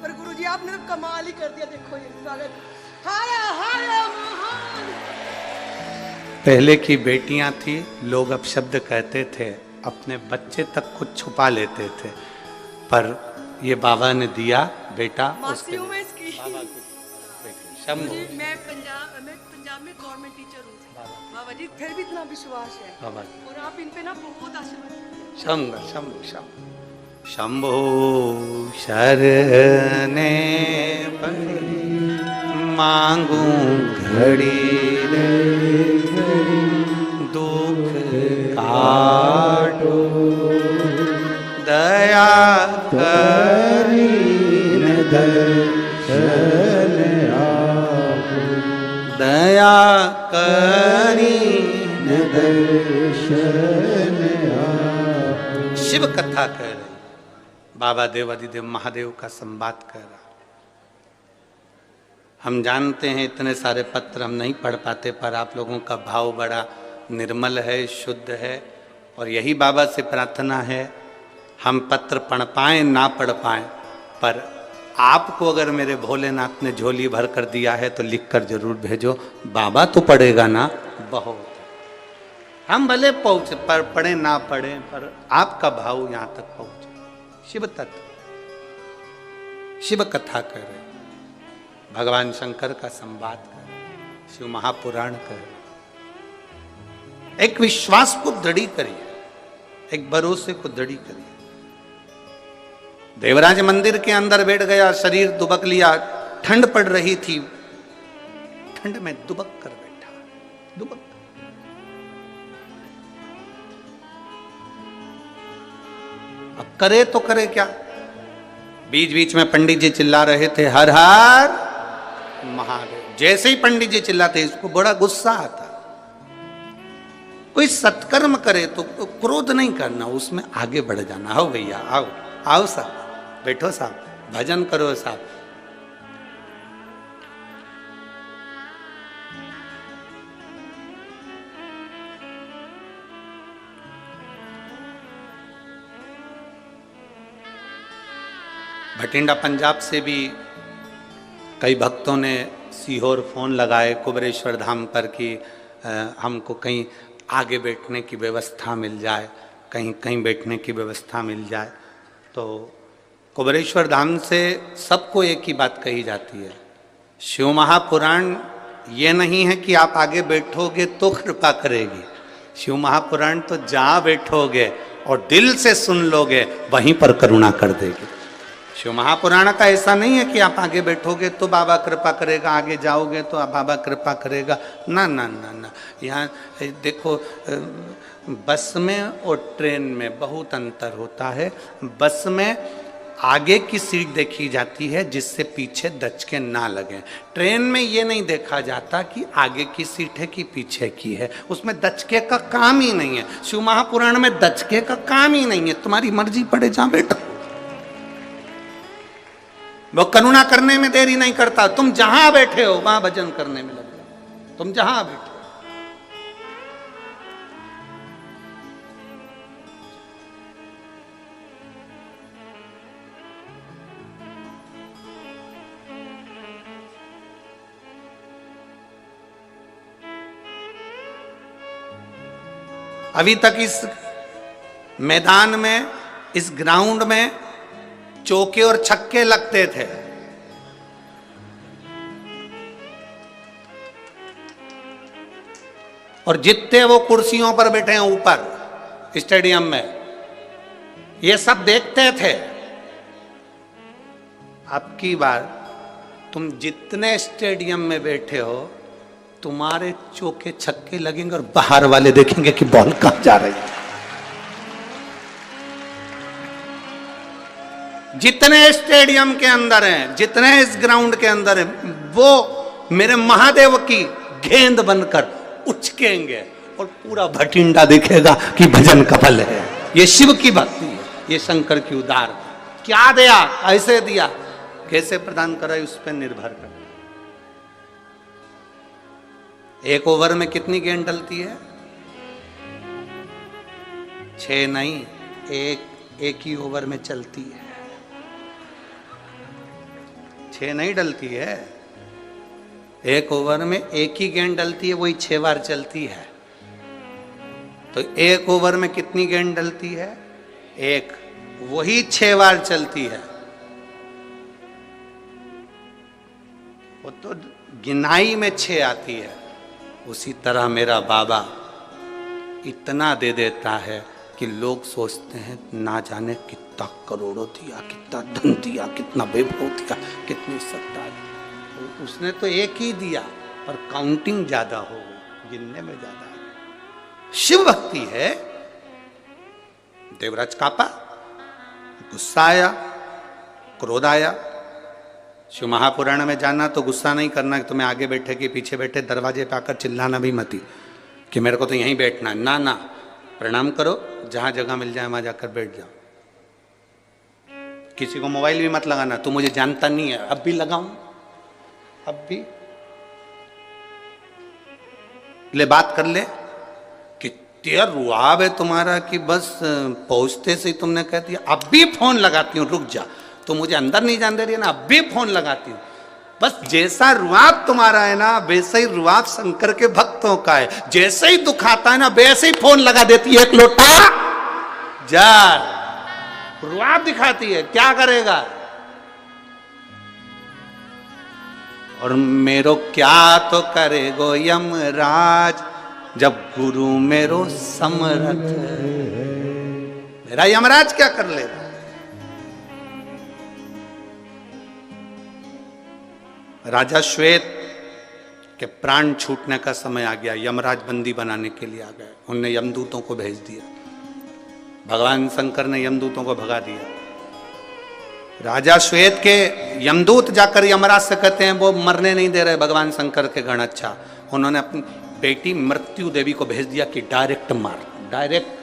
पर गुरुजी आपने तो कमाल ही कर दिया। देखो ये स्वागत, हाय हाय महान। पहले की बेटियां थी, लोग अपशब्द कहते थे, अपने बच्चे तक कुछ छुपा लेते थे, पर ये बाबा ने दिया बेटा उसके मासी हूँ मैं इसकी। शंभू मैं पंजाब में गवर्नमेंट टीचर हूँ बाबा जी, फिर भी इतना विश्वास है बाबा और आप इन पे ना बहुत आशीर्वाद। शंभू शंभू शंभू शंभो शरणे पड़ी मांगू घड़ी रे दुख काटो दया करीन दर्शन आपो दया करीन दर्शन आपो। शिव कथा कह रहे बाबा देवादिदेव महादेव का संवाद कर रहा। हम जानते हैं इतने सारे पत्र हम नहीं पढ़ पाते, पर आप लोगों का भाव बड़ा निर्मल है, शुद्ध है, और यही बाबा से प्रार्थना है हम पत्र पढ़ पाएं ना पढ़ पाएं, पर आपको अगर मेरे भोलेनाथ ने झोली भर कर दिया है तो लिख कर जरूर भेजो। बाबा तो पढ़ेगा ना, बहुत हम भले पहुंचे पर पढ़े ना पढ़े, पर आपका भाव यहां तक पहुंचे। शिव तत्व, शिव कथा कर रहे, भगवान शंकर का संवाद कर रहे, शिव महापुराण कर रहे। एक विश्वास को दृढ़ी करिए, एक भरोसे को दृढ़ी करिए। देवराज मंदिर के अंदर बैठ गया, शरीर दुबक लिया, ठंड पड़ रही थी, ठंड में दुबक कर बैठा, दुबक। अब करे तो करे क्या? बीच बीच में पंडित जी चिल्ला रहे थे हर हर महादेव। जैसे ही पंडित जी चिल्लाते इसको बड़ा गुस्सा आता। कोई सत्कर्म करे तो क्रोध नहीं करना, उसमें आगे बढ़ जाना। आओ भैया आओ, आओ साहब, बैठो साहब, भजन करो साहब। भटिंडा पंजाब से भी कई भक्तों ने सीहोर फ़ोन लगाए कुबरेश्वर धाम पर कि हमको कहीं आगे बैठने की व्यवस्था मिल जाए, कहीं कहीं बैठने की व्यवस्था मिल जाए। तो कुबरेश्वर धाम से सबको एक ही बात कही जाती है, शिव महापुराण ये नहीं है कि आप आगे बैठोगे तो कृपा करेगी। शिव महापुराण तो जहाँ बैठोगे और दिल से सुन लोगे वहीं पर करुणा कर देगी। शिव महापुराण का ऐसा नहीं है कि आप आगे बैठोगे तो बाबा कृपा करेगा, आगे जाओगे तो बाबा कृपा करेगा। ना ना ना ना, यहाँ देखो बस में और ट्रेन में बहुत अंतर होता है। बस में आगे की सीट देखी जाती है जिससे पीछे दचके ना लगे। ट्रेन में ये नहीं देखा जाता कि आगे की सीट है कि पीछे की है, उसमें दचके का काम ही नहीं है। शिव महापुराण में दचके का काम ही नहीं है, तुम्हारी मर्जी पड़े जहाँ बैठो। वो करुणा करने में देरी नहीं करता, तुम जहां बैठे हो वहां भजन करने में लग जाओ, तुम जहां बैठे हो। अभी तक इस मैदान में, इस ग्राउंड में चौके और छक्के लगते थे। और जितने वो कुर्सियों पर बैठे हैं ऊपर स्टेडियम में, ये सब देखते थे। अब की बार तुम जितने स्टेडियम में बैठे हो, तुम्हारे चौके छक्के लगेंगे और बाहर वाले देखेंगे कि बॉल कहां जा रही है। जितने स्टेडियम के अंदर हैं, जितने इस ग्राउंड के अंदर हैं, वो मेरे महादेव की गेंद बनकर उछकेंगे और पूरा भटिंडा देखेगा कि भजन का फल है। ये शिव की भक्ति है, ये शंकर की उदार। क्या दिया, ऐसे दिया, कैसे प्रदान करा, उस पर निर्भर कर। एक ओवर में कितनी गेंद डलती है? 6 नहीं, एक ही ओवर में चलती है। 6 नहीं डलती है, एक ओवर में एक ही गेंद डलती है, वही 6 बार चलती है। तो एक ओवर में कितनी गेंद डलती है? एक, वही 6 बार चलती है। वो तो गिनाई में 6 आती है। उसी तरह मेरा बाबा इतना दे देता है कि लोग सोचते हैं ना जाने कितना करोड़ों दिया, कितना धन दिया, कितना वैभव दिया, कितनी सत्ता दी। तो उसने तो एक ही दिया, पर काउंटिंग ज्यादा हो, गिनने में ज्यादा है। शिव भक्ति है। देवराज कापा, गुस्सा आया, क्रोध आया। शिव महापुराण में जाना तो गुस्सा नहीं करना कि तुम्हें आगे बैठे कि पीछे बैठे, दरवाजे पे आकर चिल्लाना भी मती कि मेरे को तो यहीं बैठना है। ना ना, प्रणाम करो, जहां जगह मिल जाए वहां जाकर बैठ जाओ। किसी को मोबाइल भी मत लगाना, तू मुझे जानता नहीं है। अब भी लगाऊं, अब भी ले बात कर ले कि तेरा रुआब है तुम्हारा कि बस पहुंचते से ही तुमने कह दिया अब भी फोन लगाती हूं, रुक जा, तो मुझे अंदर नहीं जान दे रही है ना, अब भी फोन लगाती हूं। बस जैसा रुआब तुम्हारा है ना, वैसे ही रुआब शंकर के भक्तों का है। जैसे ही दुख आता है ना, वैसे ही फोन लगा देती है, एक लोटा जार, रुआब दिखाती है। क्या करेगा? और मेरो क्या तो करेगो यमराज, जब गुरु मेरो समरथ। मेरा यमराज क्या कर लेगा? राजा श्वेत के प्राण छूटने का समय आ गया। यमराज बंदी बनाने के लिए आ गए। उनने यमदूतों को भेज दिया। भगवान शंकर ने यमदूतों को भगा दिया। राजा श्वेत के यमदूत जाकर यमराज से कहते हैं वो मरने नहीं दे रहे भगवान शंकर के गण। अच्छा, उन्होंने अपनी बेटी मृत्यु देवी को भेज दिया कि डायरेक्ट मार। डायरेक्ट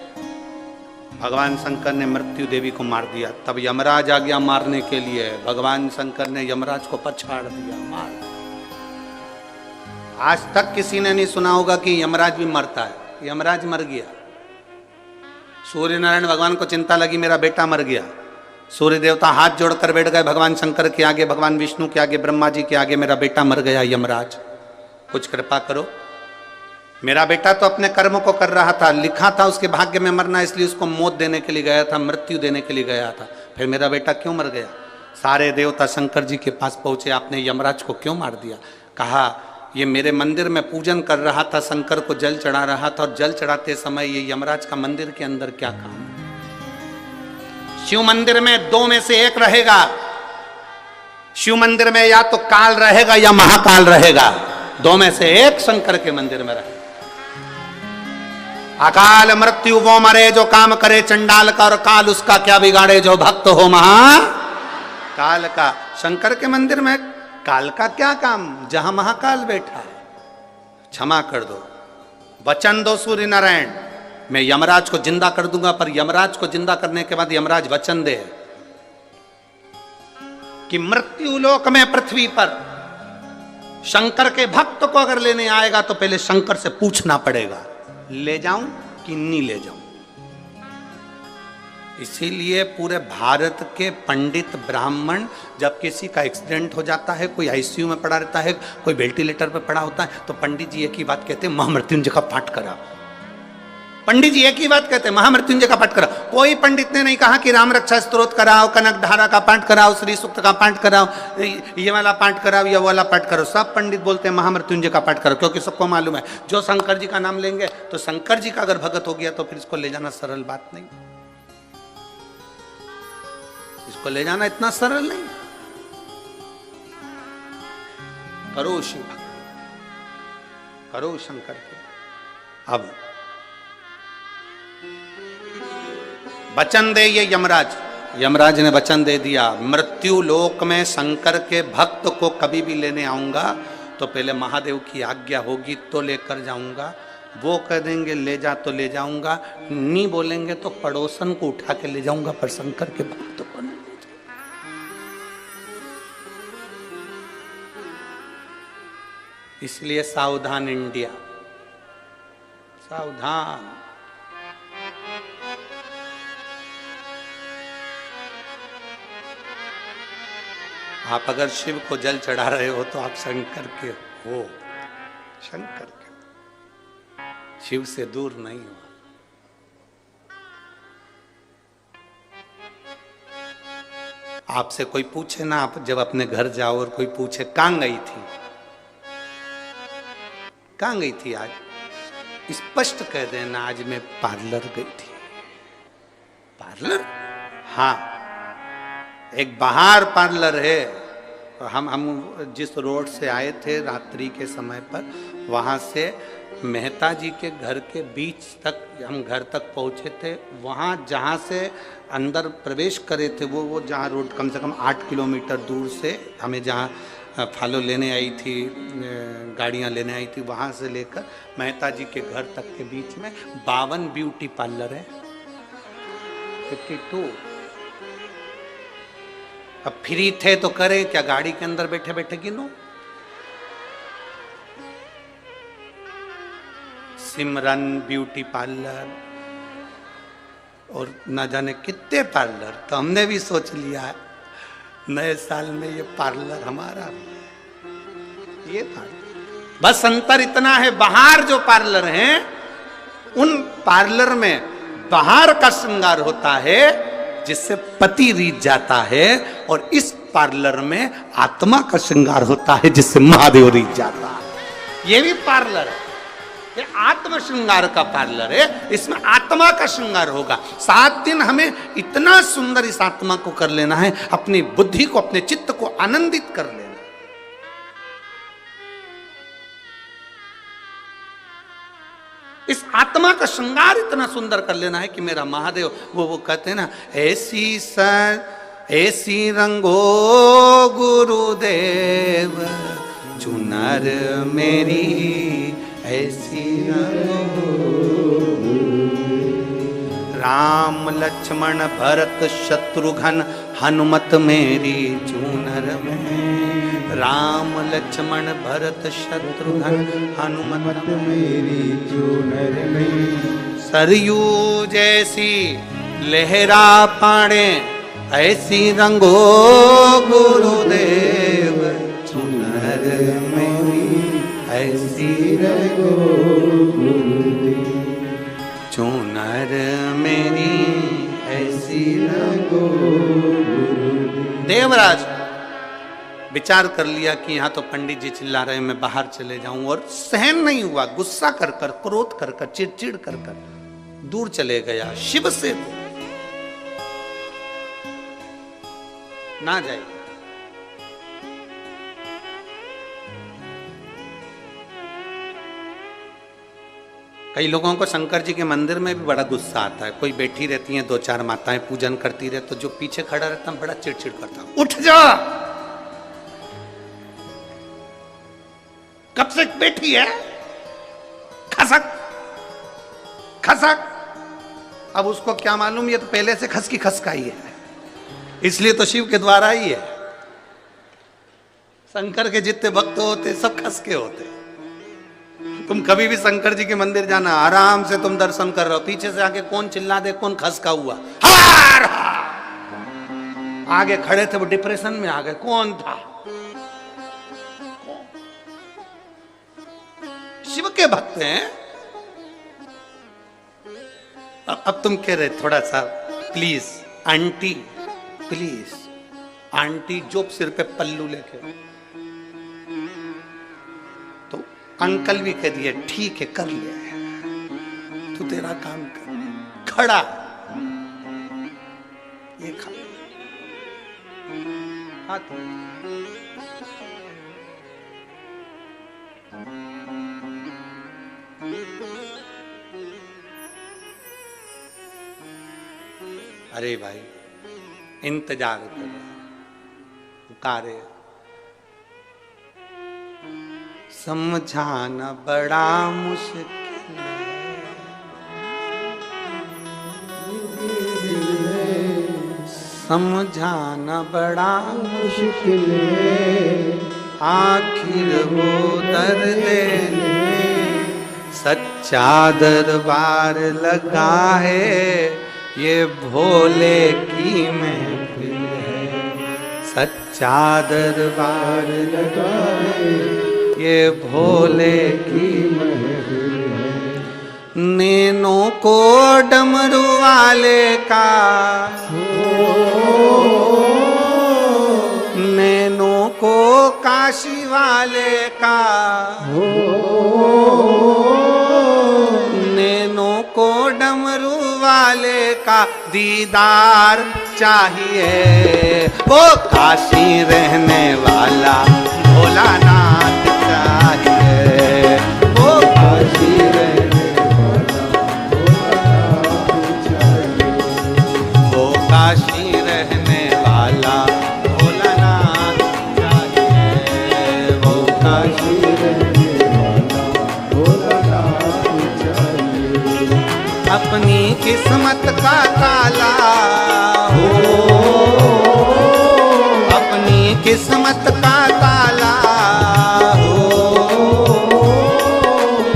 भगवान शंकर ने मृत्यु देवी को मार दिया। तब यमराज आ गया मारने के लिए। भगवान शंकर ने यमराज को पछाड़ दिया, मार। आज तक किसी ने नहीं सुना होगा कि यमराज भी मरता है। यमराज मर गया। सूर्य नारायण भगवान को चिंता लगी मेरा बेटा मर गया। सूर्य देवता हाथ जोड़कर बैठ गए भगवान शंकर के आगे, भगवान विष्णु के आगे, ब्रह्मा जी के आगे, मेरा बेटा मर गया। यमराज कुछ कृपा करो। मेरा बेटा तो अपने कर्म को कर रहा था, लिखा था उसके भाग्य में मरना, इसलिए उसको मौत देने के लिए गया था, मृत्यु देने के लिए गया था। फिर मेरा बेटा क्यों मर गया? सारे देवता शंकर जी के पास पहुंचे, आपने यमराज को क्यों मार दिया? कहा ये मेरे मंदिर में पूजन कर रहा था, शंकर को जल चढ़ा रहा था, और जल चढ़ाते समय ये यमराज का मंदिर के अंदर क्या काम? शिव मंदिर में 2 में से 1 रहेगा। शिव मंदिर में या तो काल रहेगा या महाकाल रहेगा। 2 में से 1 शंकर के मंदिर में रहेगा। अकाल मृत्यु वो मरे जो काम करे चंडाल का, और काल उसका क्या बिगाड़े जो भक्त हो महाकाल का। शंकर के मंदिर में काल का क्या काम, जहां महाकाल बैठा है। क्षमा कर दो, वचन दो सूर्य नारायण, मैं यमराज को जिंदा कर दूंगा। पर यमराज को जिंदा करने के बाद यमराज वचन दे कि मृत्यु लोक में पृथ्वी पर शंकर के भक्त को अगर लेने आएगा तो पहले शंकर से पूछना पड़ेगा ले जाऊं कि नहीं ले जाऊं। इसीलिए पूरे भारत के पंडित ब्राह्मण जब किसी का एक्सीडेंट हो जाता है, कोई आईसीयू में पड़ा रहता है, कोई वेंटिलेटर पर पड़ा होता है, तो पंडित जी एक ही बात कहते हैं, महामृत्युंजय का पाठ करा। पंडित जी एक ही बात कहते हैं, महामृत्युंजय का पाठ करा। कोई पंडित ने नहीं कहा कि राम रक्षा स्तोत्र कराओ, कनक धारा का पाठ कराओ, श्री सूक्त का पाठ कराओ, ये वाला पाठ कराओ, ये वाला पाठ करो। सब पंडित बोलते हैं महामृत्युंजय का पाठ करो, क्योंकि सबको मालूम है जो शंकर जी का नाम लेंगे तो शंकर जी का अगर भगत हो गया तो फिर इसको ले जाना सरल बात नहीं। इसको ले जाना इतना सरल नहीं। करो शिव भक्त, करो शंकर के। अब वचन दे ये यमराज। यमराज ने वचन दे दिया, मृत्यु लोक में शंकर के भक्त को कभी भी लेने आऊंगा तो पहले महादेव की आज्ञा होगी तो लेकर जाऊंगा। वो कह देंगे ले जा तो ले जाऊंगा, नहीं बोलेंगे तो पड़ोसन को उठा के ले जाऊंगा, पर शंकर के भक्त को नहीं ले जाऊंगा। इसलिए सावधान इंडिया, सावधान। आप अगर शिव को जल चढ़ा रहे हो तो आप शंकर के हो, शंकर के, शिव से दूर नहीं हो। आपसे कोई पूछे ना, आप जब अपने घर जाओ और कोई पूछे कहां गई थी, कहां गई थी आज, स्पष्ट कह देना आज मैं पार्लर गई थी। पार्लर? हाँ, एक बाहर पार्लर है। हम जिस रोड से आए थे रात्रि के समय पर, वहां से मेहता जी के घर के बीच तक हम घर तक पहुंचे थे। वहां जहां से अंदर प्रवेश करे थे, वो जहां रोड कम से कम 8 किलोमीटर दूर से हमें जहां फॉलो लेने आई थी, गाड़ियां लेने आई थी, वहां से लेकर मेहता जी के घर तक के बीच में 52 ब्यूटी पार्लर है। 52। अब फ्री थे तो करे क्या, गाड़ी के अंदर बैठे बैठे गिनो। सिमरन ब्यूटी पार्लर और ना जाने कितने पार्लर। तो हमने भी सोच लिया है नए साल में ये पार्लर हमारा, ये पार्लर। बस अंतर इतना है, बाहर जो पार्लर हैं उन पार्लर में बाहर का श्रृंगार होता है जिससे पति रीझ जाता है, और इस पार्लर में आत्मा का श्रृंगार होता है जिससे महादेव रीझ जाता है। ये भी पार्लर है, ये आत्म श्रृंगार का पार्लर है। इसमें आत्मा का श्रृंगार होगा। 7 दिन हमें इतना सुंदर इस आत्मा को कर लेना है, अपनी बुद्धि को, अपने चित्त को आनंदित कर लेना। इस आत्मा का श्रृंगार इतना सुंदर कर लेना है कि मेरा महादेव, वो कहते हैं ना, ऐसी रंगो गुरुदेव चुनर मेरी, ऐसी राम लक्ष्मण भरत शत्रुघ्न हनुमत मेरी चूनर में, राम लक्ष्मण भरत शत्रुघ्न हनुमत मेरी चूनर में। सरयू जैसी लहरा पाड़े, ऐसी रंगो गुरुदेव चुनर मेरी, ऐसी रंगो गुरुदेव चुनर मेरी, ऐसी रंगो गुरुदेव। देवराज विचार कर लिया कि यहाँ तो पंडित जी चिल्ला रहे हैं, मैं बाहर चले जाऊं, और सहन नहीं हुआ। गुस्सा कर कर, क्रोध कर कर, चिड़चिड़ कर कर दूर चले गया। शिव से ना जाए। कई लोगों को शंकर जी के मंदिर में भी बड़ा गुस्सा आता है। कोई बैठी रहती हैं 2-4 माताएं पूजन करती रहे, तो जो पीछे खड़ा रहता है बड़ा चिड़चिड़ करता, उठ जा, कब से बैठी है, खसक खसक। अब उसको क्या मालूम, ये तो पहले से खस की खसकाई है, इसलिए तो शिव के द्वारा ही है। शंकर के जितने भक्त होते सब खस के होते। तुम कभी भी शंकर जी के मंदिर जाना, आराम से तुम दर्शन कर रहे हो, पीछे से आके कौन चिल्ला दे, कौन खसका हुआ, हार हार। आगे खड़े थे वो डिप्रेशन में आ गए, कौन था? शिव के भक्त हैं। अब तुम कह रहे थोड़ा सा प्लीज आंटी, प्लीज आंटी, जो सिर पे पल्लू लेके, तो अंकल भी कह दिए ठीक है कर ले, तू तेरा काम कर, खड़ा ये खा हाथ। अरे भाई इंतजार कर, पुकारे, समझाना बड़ा मुश्किल है, समझाना बड़ा मुश्किल है, आखिर वो दर देने सच्चा दरबार लगा है, ये भोले की महफिल है। सच्चा दरबार लगा है, ये भोले की महफिल है। नैनों को डमरू वाले का, नैनों को काशी वाले का, नैनों को डमरू वाले का दीदार चाहिए। वो काशी रहने वाला भोलानाथ चाहिए, वो काशी रहने वाला भोलानाथ चाहिए, वो काशी रहने वाला भोलानाथ चाहिए, वो काशी रहने वाला भोलानाथ चाहिए। अपनी किस्मत का ताला हो, अपनी किस्मत का ताला हो,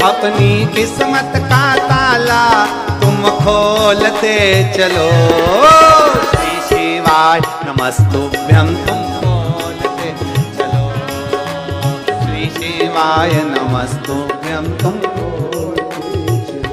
अपनी किस्मत का ताला तुम खोलते चलो। श्री शिवाय नमस्तुभ्यं तुम खोलते चलो, श्री शिवाय नमस्तुभ्यं तुम खोलते चलो।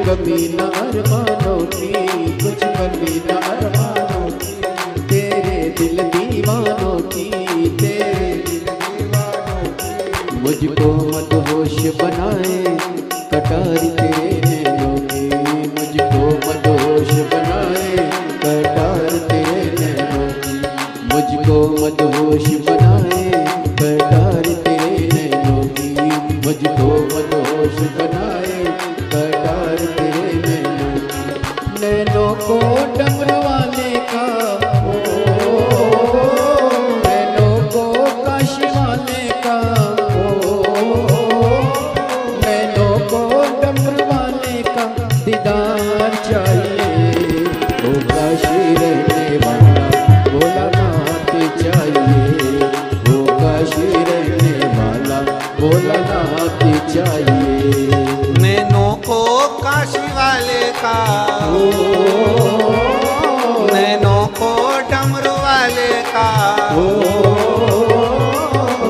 कभी न अरमानों की, कुछ कभी न अरमानों की, तेरे दिल दीवानों की, तेरे दिल दीवानों की। मुझको मदहोश बनाए कटार तेरे नैनों की, मुझको मदहोश बनाए कटार तेरे नैनों की, मुझको मदहोश बनाए कटार तेरे नैनों की, मुझको मदहोश बनाए कटार तेरे नैनों की। नैनों को डमरू वाले का, नैनों को काशी वाले का, नैनों को डमरू वाले का दीदार चाहिए। वो काशी रहने वाला भोलानाथ चाहिए, वो काशी रहने वाला भोलानाथ चाहिए। नैनों को का, नैनों को डमरू वाले का,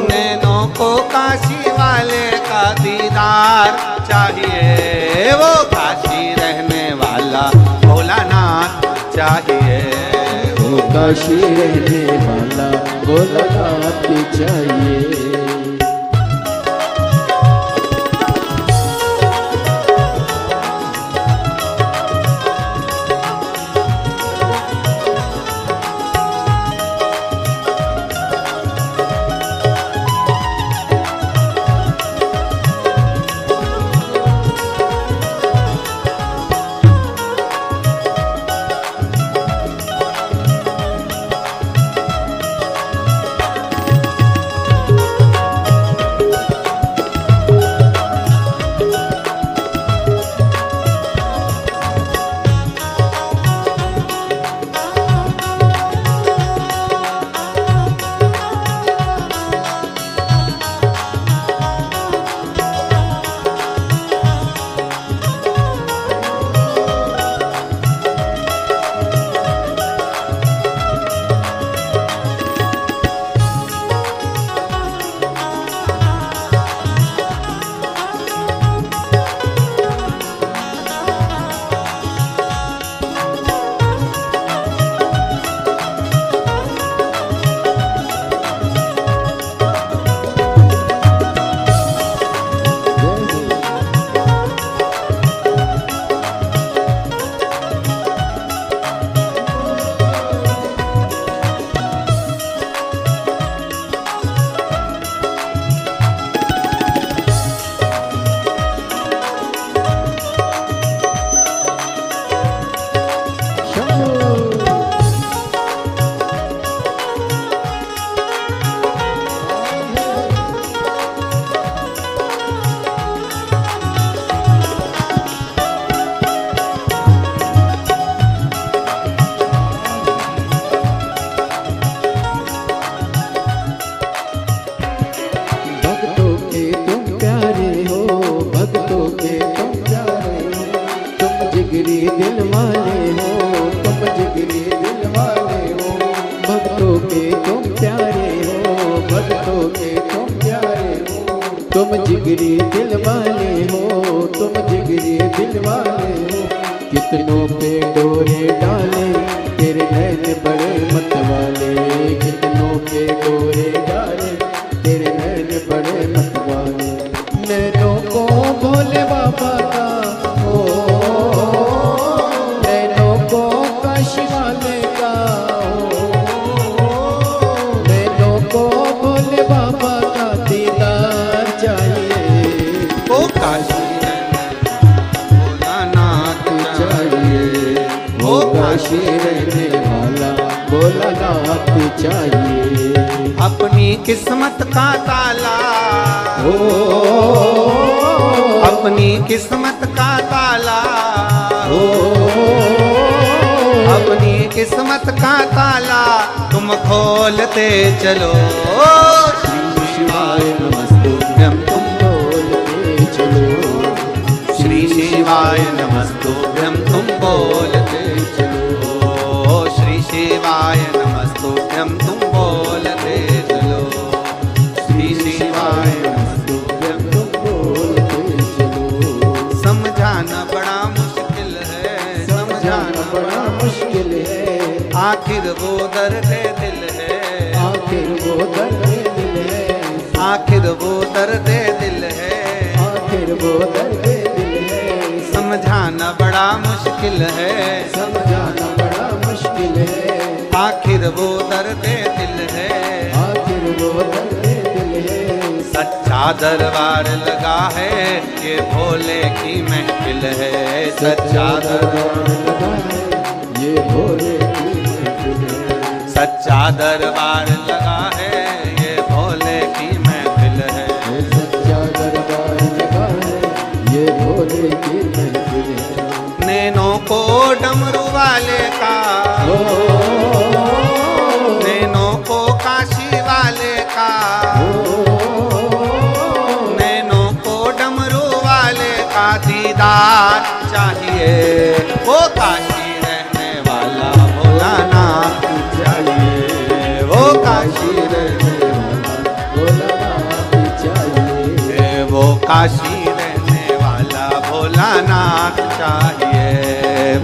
नैनों को काशी वाले का दीदार चाहिए। वो काशी रहने वाला भोलानाथ चाहिए। वो काशी रहने वाला भोलानाथ चाहिए। तुम जिगरी दिल वाले हो, तुम जिगरी दिल वाले हो। कितनों पे डोरे डाले तेरे नैन बड़े मत वाले, कितनों पे डोरे डाले तेरे नैन बड़े मत वाले। नैनों को भोले बाबा का हो, नैनों को काशी वाले का हो, नैनों को भोले बाबा का दीदार चाहिए। वो काशी भोलानाथ चाहिए। वो काशी रहने वाला भोलानाथ चाहिए। अपनी किस्मत का ताला, ओ अपनी किस्मत का ताला, ओ अपनी किस्मत का ताला तुम खोलते चलो। श्री शिवाय नमस्तुभ्यं तुम बोलते चलो, श्री शिवाय नमस्तुभ्यं तुम बोलते चलो। श्री शिवाय नमस्तुभ्यं तुम बोलते चलो। श्री शिवाय नमस्तुभ्यं तुम बोलते चलो। समझाना बड़ा मुश्किल है, समझाना बड़ा मुश्किल है। आखिर वो दर्द दिल है, आखिर वो दर्द दिल है, आखिर वो दर्द दिल है, आखिर वो दर्द दिल है। समझाना बड़ा मुश्किल है, समझाना बड़ा मुश्किल है। आखिर वो दर्द दिल है, आखिर वो दर्द दिल है। सच्चा दरबार लगा है ये भोले की महफिल है। सच्चा दरबार लगा है ये भोले की महफिल है। सच्चा दरबार लगा है ये भोले की महफिल है। ये सच्चा दरबार लगा है ये भोले की महफिल है। नैनों को डमरू वाले का, नैनों को काशी वाले का, नैनों को डमरू वाले का दीदार चाहिए। वो काशी रहने वाला भोलानाथ चाहिए, वो काशी रहने भोलानाथ चाहिए, वो काशी रहने वाला भोलानाथ चाहिए,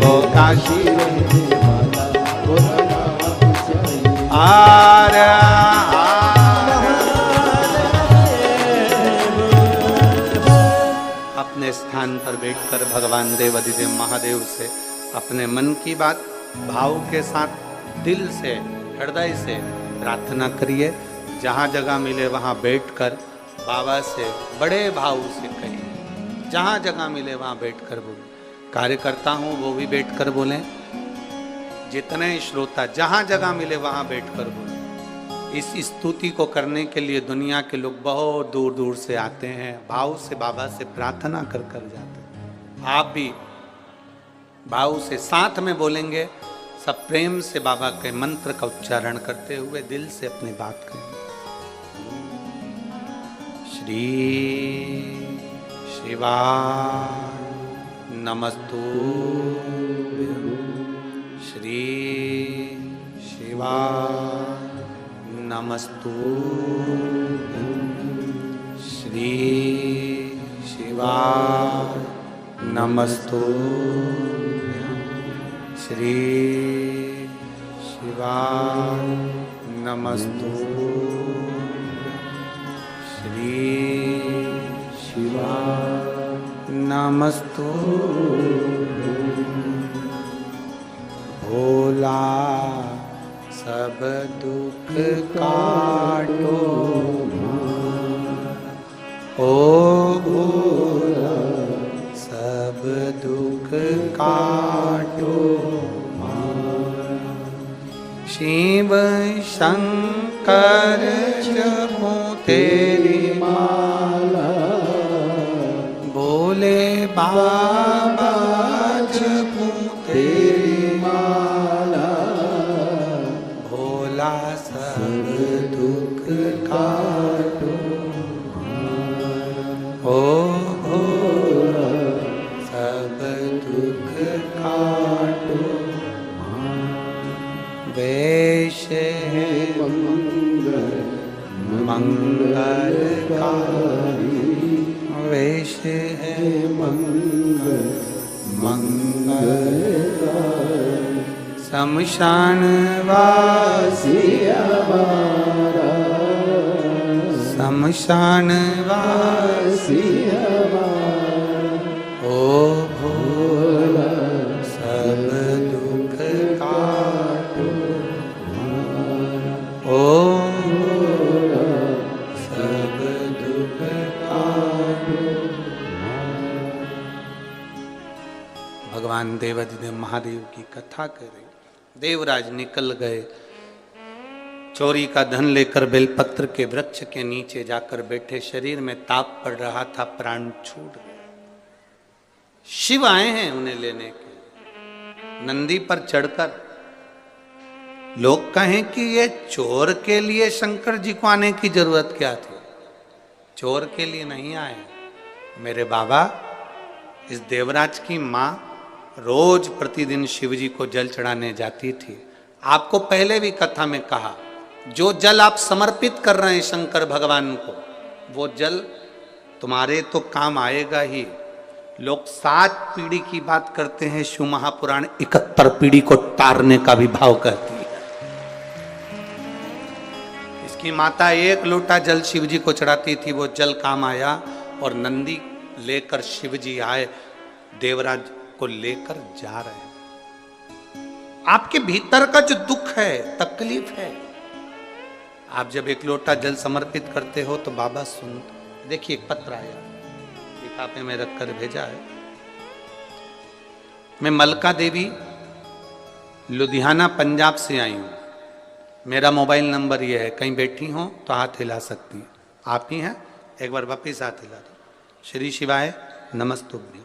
वो काशी रहने वाला भोलानाथ चाहिए। आर अपने स्थान पर बैठकर भगवान देवाधिदेव महादेव से अपने मन की बात भाव के साथ दिल से हृदय से प्रार्थना करिए। जहाँ जगह मिले वहाँ बैठकर बाबा से बड़े भाव से कहिए। जहाँ जगह मिले वहाँ बैठकर बोले। कार्य करता हूँ वो भी बैठकर बोलें। जितने श्रोता जहाँ जगह मिले वहाँ बैठकर बोले। इस स्तुति को करने के लिए दुनिया के लोग बहुत दूर दूर से आते हैं, भाव से बाबा से प्रार्थना कर कर जाते हैं। आप भी भाव से साथ में बोलेंगे, सब प्रेम से बाबा के मंत्र का उच्चारण करते हुए दिल से अपनी बात करेंगे। श्री शिवाय नमस्तुभ्यं, श्री शिवाय नमस्तुभ्यं, श्री शिवाय नमस्तुभ्यं, श्री शिवाय नमस्तुभ्यं, श्री शिवाय नमस्तुभ्यं। भोला सब दुख काटो, ओ भोला सब दुख काटो, शिव शंकर जपो तेरी माला, भोले बाबा जपो तेरी माला, भोला सब दुख काटो, ओ भोला सब दुख काटो। वेश है मंगलकारी, वेश है मंगलकारी, शमशान वासी हमारा, शमशान वासी हमारा, ओ भोला सब दुख काटो, ओ भोला सब दुख काटो। भगवान देवाधिदेव महादेव की कथा करें। देवराज निकल गए, चोरी का धन लेकर बेलपत्र के वृक्ष के नीचे जाकर बैठे। शरीर में ताप पड़ रहा था, प्राण छूट गए। शिव आए हैं उन्हें लेने के। नंदी पर चढ़कर लोग कहें कि ये चोर के लिए शंकर जी को आने की जरूरत क्या थी? चोर के लिए नहीं आए मेरे बाबा। इस देवराज की माँ रोज प्रतिदिन शिव जी को जल चढ़ाने जाती थी। आपको पहले भी कथा में कहा, जो जल आप समर्पित कर रहे हैं शंकर भगवान को, वो जल तुम्हारे तो काम आएगा ही। लोग 7 पीढ़ी की बात करते हैं, शिव महापुराण 71 पीढ़ी को तारने का भी भाव कहती है। इसकी माता 1 लोटा जल शिव जी को चढ़ाती थी, वो जल काम आया। और नंदी लेकर शिव जी आए, देवराज को लेकर जा रहे हैं। आपके भीतर का जो दुख है, तकलीफ है, आप जब 1 लोटा जल समर्पित करते हो तो बाबा सुनते। देखिए एक पत्र आया, लिफाफे में रखकर भेजा है। मैं मलका देवी लुधियाना पंजाब से आई हूँ। मेरा मोबाइल नंबर ये है, कहीं बैठी हो तो हाथ हिला सकती है। आप ही हैं, एक बार वापिस हाथ हिला दो। श्री शिवाय नमस्तुभ्यं।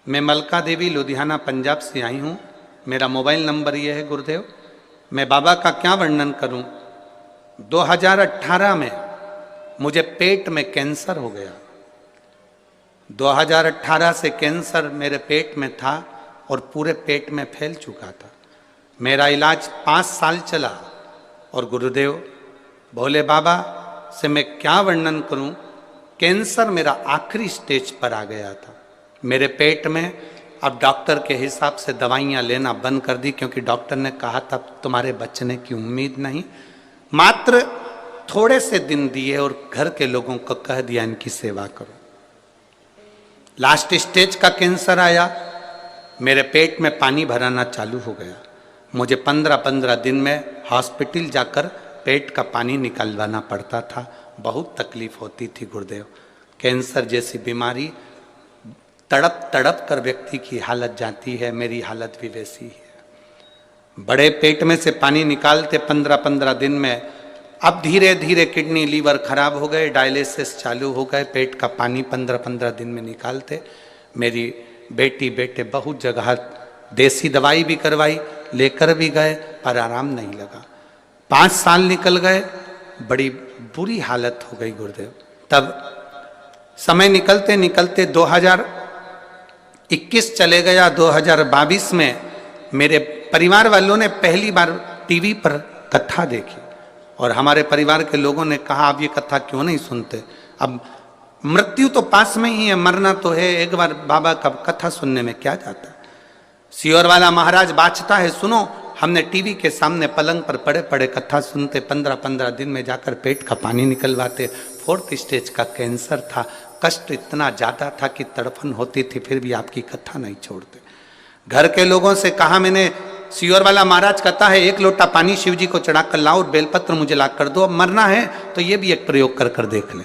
मैं मलका देवी लुधियाना पंजाब से आई हूँ। मेरा मोबाइल नंबर ये है गुरुदेव। मैं बाबा का क्या वर्णन करूँ। 2018 में मुझे पेट में कैंसर हो गया। 2018 से कैंसर मेरे पेट में था। और पूरे पेट में फैल चुका था। मेरा इलाज 5 साल चला और गुरुदेव भोले बाबा से मैं क्या वर्णन करूं, कैंसर मेरा आखिरी स्टेज पर आ गया था मेरे पेट में। अब डॉक्टर के हिसाब से दवाइयां लेना बंद कर दी, क्योंकि डॉक्टर ने कहा था तुम्हारे बचने की उम्मीद नहीं। मात्र थोड़े से दिन दिए और घर के लोगों को कह दिया इनकी सेवा करो। लास्ट स्टेज का कैंसर आया, मेरे पेट में पानी भराना चालू हो गया। मुझे 15-15 दिन में हॉस्पिटल जाकर पेट का पानी निकलवाना पड़ता था। बहुत तकलीफ होती थी गुरुदेव। कैंसर जैसी बीमारी तड़प तड़प कर व्यक्ति की हालत जाती है, मेरी हालत भी वैसी है। बड़े पेट में से पानी निकालते 15-15 दिन में। अब धीरे धीरे किडनी लीवर खराब हो गए, डायलिसिस चालू हो गए, पेट का पानी 15-15 दिन में निकालते। मेरी बेटी बेटे बहुत जगह देसी दवाई भी करवाई, लेकर भी गए, पर आराम नहीं लगा। 5 साल निकल गए, बड़ी बुरी हालत हो गई गुरुदेव। तब समय निकलते निकलते 2021 चले गया। 2022 में मेरे परिवार वालों ने पहली बार टीवी पर कथा देखी और हमारे परिवार के लोगों ने कहा आप ये कथा क्यों नहीं सुनते, अब मृत्यु तो पास में ही है, मरना तो है, एक बार बाबा का कथा सुनने में क्या जाता है। सियोर वाला महाराज बाचता है, सुनो। हमने टीवी के सामने पलंग पर पड़े पड़े कथा सुनते, 15-15 दिन में जाकर पेट का पानी निकलवाते। 4th स्टेज का कैंसर था, कष्ट इतना ज्यादा था कि तड़फन होती थी, फिर भी आपकी कथा नहीं छोड़ते। घर के लोगों से कहा मैंने, सियोर वाला महाराज कहता है 1 लोटा पानी शिव जी को चढ़ाकर लाओ और बेलपत्र मुझे ला कर दो, अब मरना है तो ये भी एक प्रयोग कर देख ले।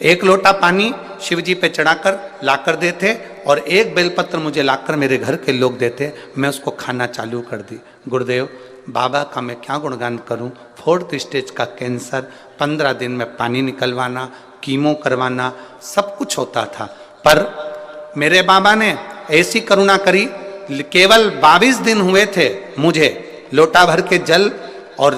1 लोटा पानी शिव जी पे चढ़ाकर लाकर देते और 1 बेलपत्र मुझे लाकर मेरे घर के लोग देते, मैं उसको खाना चालू कर दी। गुरुदेव बाबा का मैं क्या गुणगान करूं। 4th स्टेज का कैंसर, 15 दिन में पानी निकलवाना, कीमो करवाना, सब कुछ होता था। पर मेरे बाबा ने ऐसी करुणा करी, केवल 22 दिन हुए थे मुझे, लोटा भर के जल और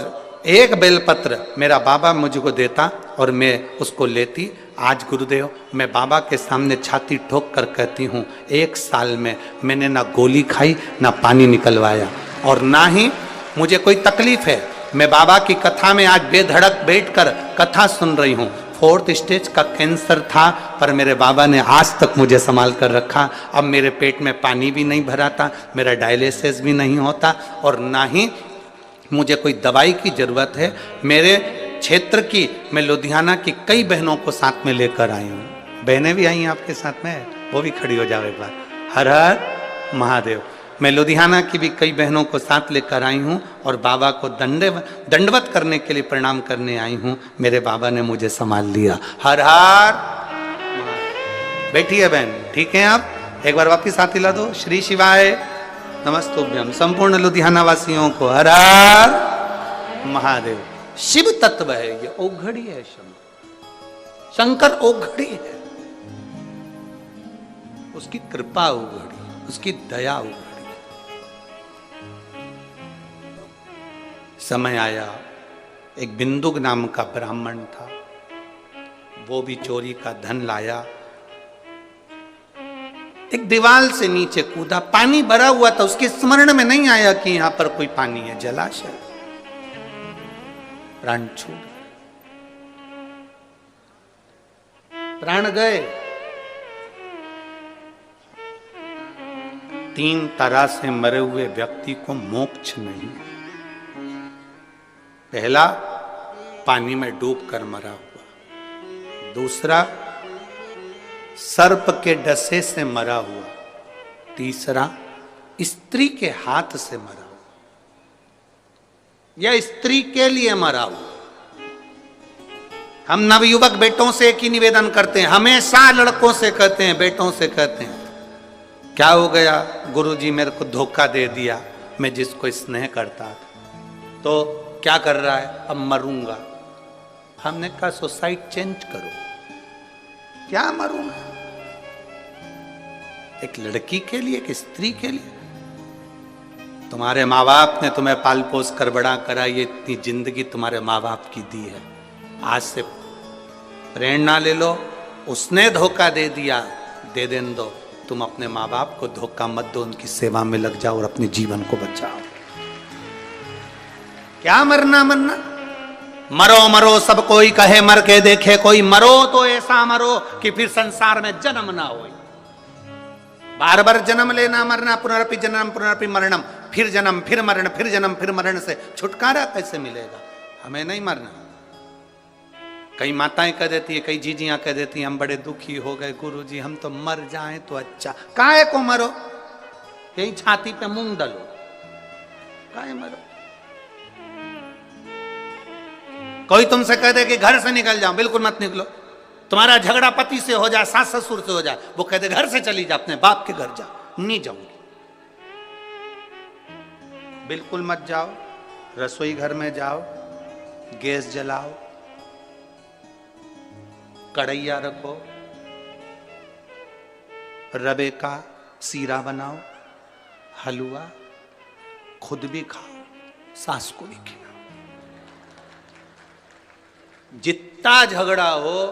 1 बेलपत्र मेरा बाबा मुझको देता और मैं उसको लेती। आज गुरुदेव मैं बाबा के सामने छाती ठोक कर कहती हूँ, 1 साल में मैंने ना गोली खाई, ना पानी निकलवाया और ना ही मुझे कोई तकलीफ है। मैं बाबा की कथा में आज बेधड़क बैठकर कथा सुन रही हूँ। 4th स्टेज का कैंसर था, पर मेरे बाबा ने आज तक मुझे संभाल कर रखा। अब मेरे पेट में पानी भी नहीं भराता, मेरा डायलिसिस भी नहीं होता और ना ही मुझे कोई दवाई की जरूरत है। मेरे क्षेत्र की, मैं लुधियाना की कई बहनों को साथ में लेकर आई हूँ। बहनें भी आई हैं आपके साथ में, वो भी खड़ी हो जाओ एक बार। हर हर महादेव। मैं लुधियाना की भी कई बहनों को साथ लेकर आई हूँ और बाबा को दंडवत करने के लिए प्रणाम करने आई हूँ। मेरे बाबा ने मुझे संभाल लिया। हर हर। बैठिए बहन, ठीक है आप? एक बार वापिस हाथ हिला दो। श्री शिवाय नमस्तुभ्यम। संपूर्ण लुधियाना वासियों को हर हर महादेव। शिव तत्व है ये, औघड़ी है शंकर औघड़ी है, उसकी कृपा औघड़ी, उसकी दया औघड़ी। समय आया, एक बिंदुक नाम का ब्राह्मण था, वो भी चोरी का धन लाया, एक दीवार से नीचे कूदा, पानी भरा हुआ था, उसके स्मरण में नहीं आया कि यहां पर कोई पानी है, जलाशय। प्राण छूट गए, प्राण गए। 3 तरह से मरे हुए व्यक्ति को मोक्ष नहीं। पहला, पानी में डूबकर मरा हुआ। दूसरा, सर्प के डसे से मरा हुआ। तीसरा, स्त्री के हाथ से मरा हुआ या स्त्री के लिए मरा हुआ। हम नवयुवक बेटों से एक ही निवेदन करते हैं, हमेशा लड़कों से कहते हैं, बेटों से कहते हैं, क्या हो गया गुरुजी, मेरे को धोखा दे दिया, मैं जिसको स्नेह करता था तो क्या कर रहा है, अब मरूंगा। हमने कहा सोसाइटी चेंज करो। क्या मरूंगा? एक लड़की के लिए, एक स्त्री के लिए? तुम्हारे माँ बाप ने तुम्हें पाल पोस कर बड़ा करा, ये इतनी जिंदगी तुम्हारे माँ बाप की दी है। आज से प्रेरणा ले लो। उसने धोखा दे दिया, दे देने दो, तुम अपने माँ बाप को धोखा मत दो, उनकी सेवा में लग जाओ और अपने जीवन को बचाओ। क्या मरना मरना, मरो मरो सब कोई कहे, मर के देखे कोई, मरो तो ऐसा मरो कि फिर संसार में जन्म ना हो। बार बार जन्म लेना मरना, पुनरपि जन्म पुनरपि मरणम, फिर जन्म फिर मरण, फिर जन्म फिर मरण से छुटकारा कैसे मिलेगा? हमें नहीं मरना। कई माताएं कह देती है, कई जीजियां कह देती हैं, हम बड़े दुखी हो गए गुरुजी, हम तो मर जाएं तो अच्छा। काहे को मरो? यही छाती पे मूंग डालो, काहे मरो? कोई तुमसे कह दे कि घर से निकल जाओ, बिल्कुल मत निकलो। तुम्हारा झगड़ा पति से हो जाए, सास ससुर से हो जाए, वो कहते घर से चली जा, अपने बाप के घर जा। नहीं जाऊंगी, बिल्कुल मत जाओ। रसोई घर में जाओ, गैस जलाओ, कढ़ैया रखो, रवे का सीरा बनाओ, हलवा, खुद भी खाओ, सास को भी खिलाओ। जितना झगड़ा हो,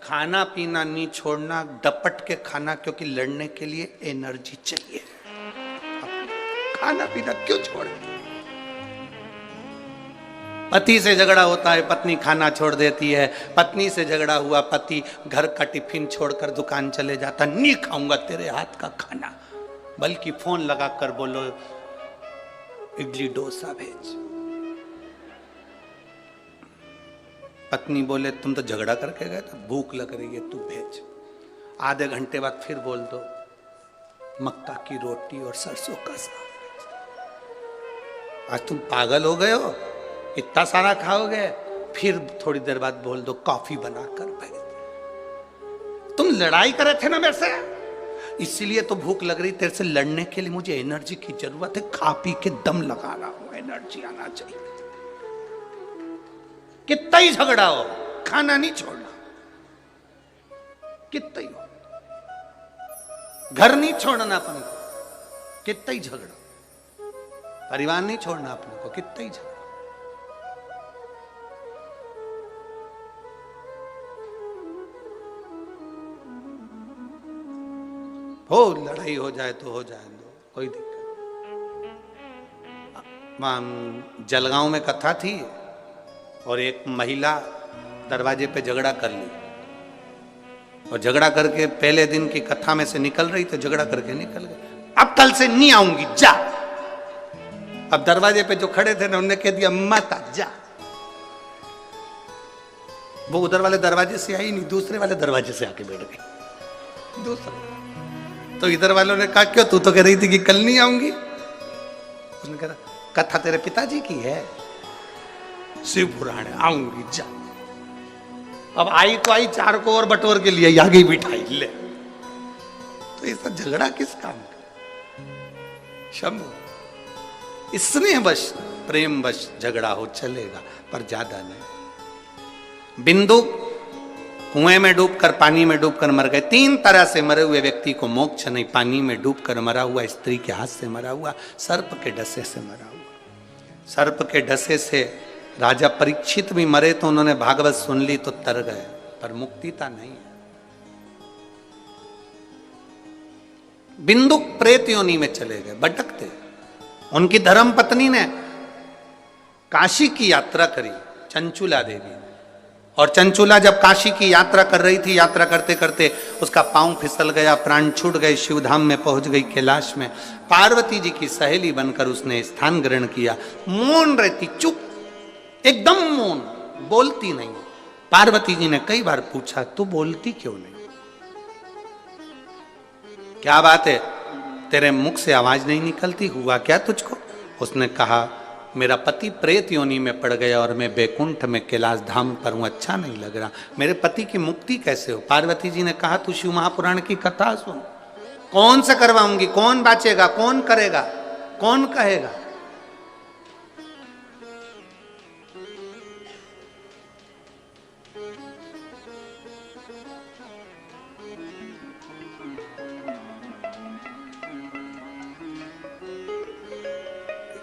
खाना पीना नहीं छोड़ना, डपट के खाना, क्योंकि लड़ने के लिए एनर्जी चाहिए। खाना पीना क्यों छोड़े? पति से झगड़ा होता है, पत्नी खाना छोड़ देती है। पत्नी से झगड़ा हुआ, पति घर का टिफिन छोड़कर दुकान चले जाता, नहीं खाऊंगा तेरे हाथ का खाना, बल्कि फोन लगाकर बोलो इडली डोसा भेज। पत्नी बोले तुम तो झगड़ा करके गए थे, भूख लग रही है तू भेज। आधे घंटे बाद फिर बोल दो मक्का की रोटी और सरसों का साग। आज तुम पागल हो गए हो, इतना सारा खाओगे? फिर थोड़ी देर बाद बोल दो कॉफी बनाकर भेज। तुम लड़ाई करे थे ना मेरे से, इसीलिए तो भूख लग रही तेरे से लड़ने के लिए। मुझे एनर्जी की जरूरत है, खा पी के दम लगा रहा हूं, एनर्जी आना चाहिए। कितना ही झगड़ा हो, खाना नहीं छोड़ना। कितना ही हो, घर नहीं छोड़ना अपन को, कितना ही झगड़ा। परिवार नहीं छोड़ना अपने को, कितना ही झगड़ा। हो लड़ाई हो जाए तो हो जाए दो, कोई दिक्कत। वहां जलगांव में कथा थी और एक महिला दरवाजे पे झगड़ा कर ली, और झगड़ा करके पहले दिन की कथा में से निकल रही तो झगड़ा करके निकल गई। अब कल से नहीं आऊंगी, जा। अब दरवाजे पे जो खड़े थे ना, उन्होंने कह दिया मत आ, जा। वो उधर वाले दरवाजे से आई नहीं, दूसरे वाले दरवाजे से आके बैठ गई। दूसरा तो इधर वालों ने कहा क्यों, तू तो कह रही थी कि कल नहीं आऊंगी। उसने कहा कथा तेरे पिताजी की है, शिव पुराण है, आऊंगी, जा। अब आई तो आई, चार को और बटोर के लिए आगे बिठाई ले। तो ये सब झगड़ा किस काम का? शंभु, स्नेह वश प्रेम वश झगड़ा हो चलेगा, पर ज्यादा नहीं। बिंदु कुएं में डूबकर, पानी में डूबकर मर गए। 3 तरह से मरे हुए व्यक्ति को मोक्ष नहीं। पानी में डूबकर मरा हुआ, स्त्री के हाथ से मरा हुआ, सर्प के डसे से मरा हुआ। सर्प के डसे से राजा परीक्षित भी मरे तो उन्होंने भागवत सुन ली तो तर गए, पर मुक्तिता नहीं है। बिंदु प्रेत योनि में चले गए, भटकते। उनकी धर्म पत्नी ने काशी की यात्रा करी, चंचुला देवी। और चंचुला जब काशी की यात्रा कर रही थी, यात्रा करते करते उसका पांव फिसल गया, प्राण छूट गए, शिवधाम में पहुंच गई, कैलाश में। पार्वती जी की सहेली बनकर उसने स्थान ग्रहण किया। मौन रहती, चुप, एकदम मौन, बोलती नहीं। पार्वती जी ने कई बार पूछा तू बोलती क्यों नहीं, क्या बात है, तेरे मुख से आवाज नहीं निकलती, हुआ क्या तुझको? उसने कहा मेरा पति प्रेत योनि में पड़ गया और मैं बैकुंठ में कैलाश धाम पर हूं, अच्छा नहीं लग रहा, मेरे पति की मुक्ति कैसे हो? पार्वती जी ने कहा तू शिव महापुराण की कथा सुन, कौन से करवाऊंगी, कौन बाचेगा, कौन करेगा, कौन कहेगा?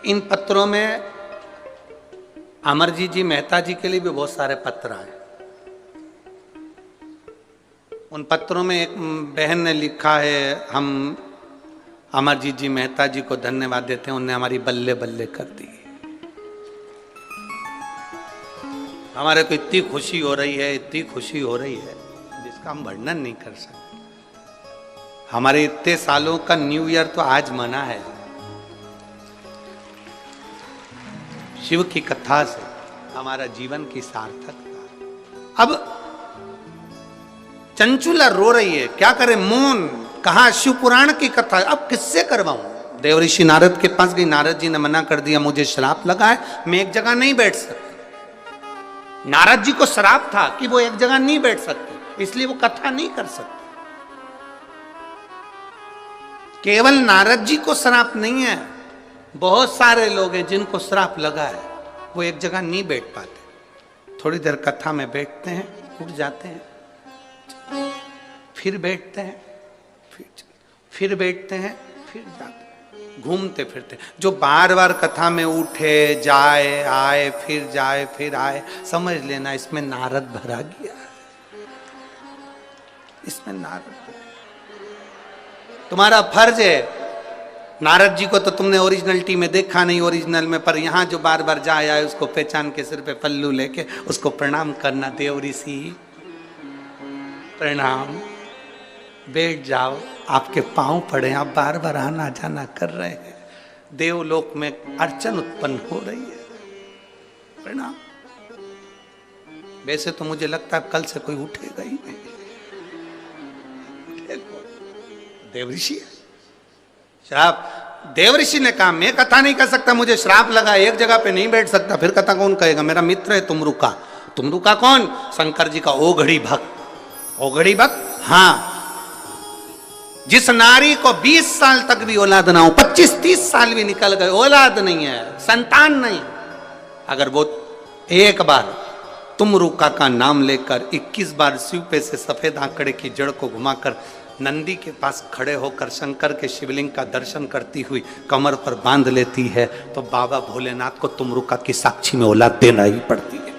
इन पत्रों में अमरजीत जी मेहता जी के लिए भी बहुत सारे पत्र आए। उन पत्रों में एक बहन ने लिखा है, हम अमरजीत जी मेहता जी को धन्यवाद देते हैं, उनने हमारी बल्ले बल्ले कर दी। हमारे को इतनी खुशी हो रही है, इतनी खुशी हो रही है जिसका हम वर्णन नहीं कर सकते। हमारे इतने सालों का न्यू ईयर तो आज मना है। शिव की कथा से हमारा जीवन की सार्थकता। अब चंचुला रो रही है, क्या करे मोन, कहा शिव पुराण की कथा, अब किससे करवाऊं। देवऋषि नारद के पास गई, नारद जी ने मना कर दिया, मुझे श्राप लगा है, मैं एक जगह नहीं बैठ सकता। नारद जी को श्राप था कि वो एक जगह नहीं बैठ सकते, इसलिए वो कथा नहीं कर सकते। केवल नारद जी को श्राप नहीं है, बहुत सारे लोग हैं जिनको श्राप लगा है, वो एक जगह नहीं बैठ पाते। थोड़ी देर कथा में बैठते हैं, उठ जाते हैं, फिर बैठते हैं, फिर बैठते हैं, फिर जाते हैं, घूमते फिरते। जो बार बार कथा में उठे जाए आए फिर जाए फिर आए, समझ लेना इसमें नारद भरा गया, इसमें नारद। तुम्हारा फर्ज है, नारद जी को तो तुमने ओरिजिनलिटी में देखा नहीं, ओरिजिनल में, पर यहां जो बार बार जाए आए उसको पहचान के सिर पे पल्लू लेके उसको प्रणाम करना। देव ऋषि प्रणाम, बैठ जाओ, आपके पांव पड़े, आप बार बार आना जाना कर रहे हैं, देवलोक में अड़चन उत्पन्न हो रही है, प्रणाम। वैसे तो मुझे लगता है कल से कोई उठेगा ही नहीं। देवऋषि श्राप, देवऋषि ने कहा मैं कथा नहीं कर सकता, मुझे श्राप लगा, एक जगह पे नहीं बैठ सकता। फिर कथा कौन कहेगा, मेरा मित्र है तुमरुका। तुमरुका कौन, शंकर जी का ओघड़ी भक्त। ओघड़ी भक्त, हाँ, जिस नारी को 20 साल तक भी औलाद ना हो, 25-30 साल भी निकल गए, औलाद नहीं है, संतान नहीं, अगर वो एक बार तुमरुका का नाम लेकर 21 बार शिव पे से सफेद आंकड़े की जड़ को घुमाकर नंदी के पास खड़े होकर शंकर के शिवलिंग का दर्शन करती हुई कमर पर बांध लेती है, तो बाबा भोलेनाथ को तुमरुका की साक्षी में औलाद देना ही पड़ती है।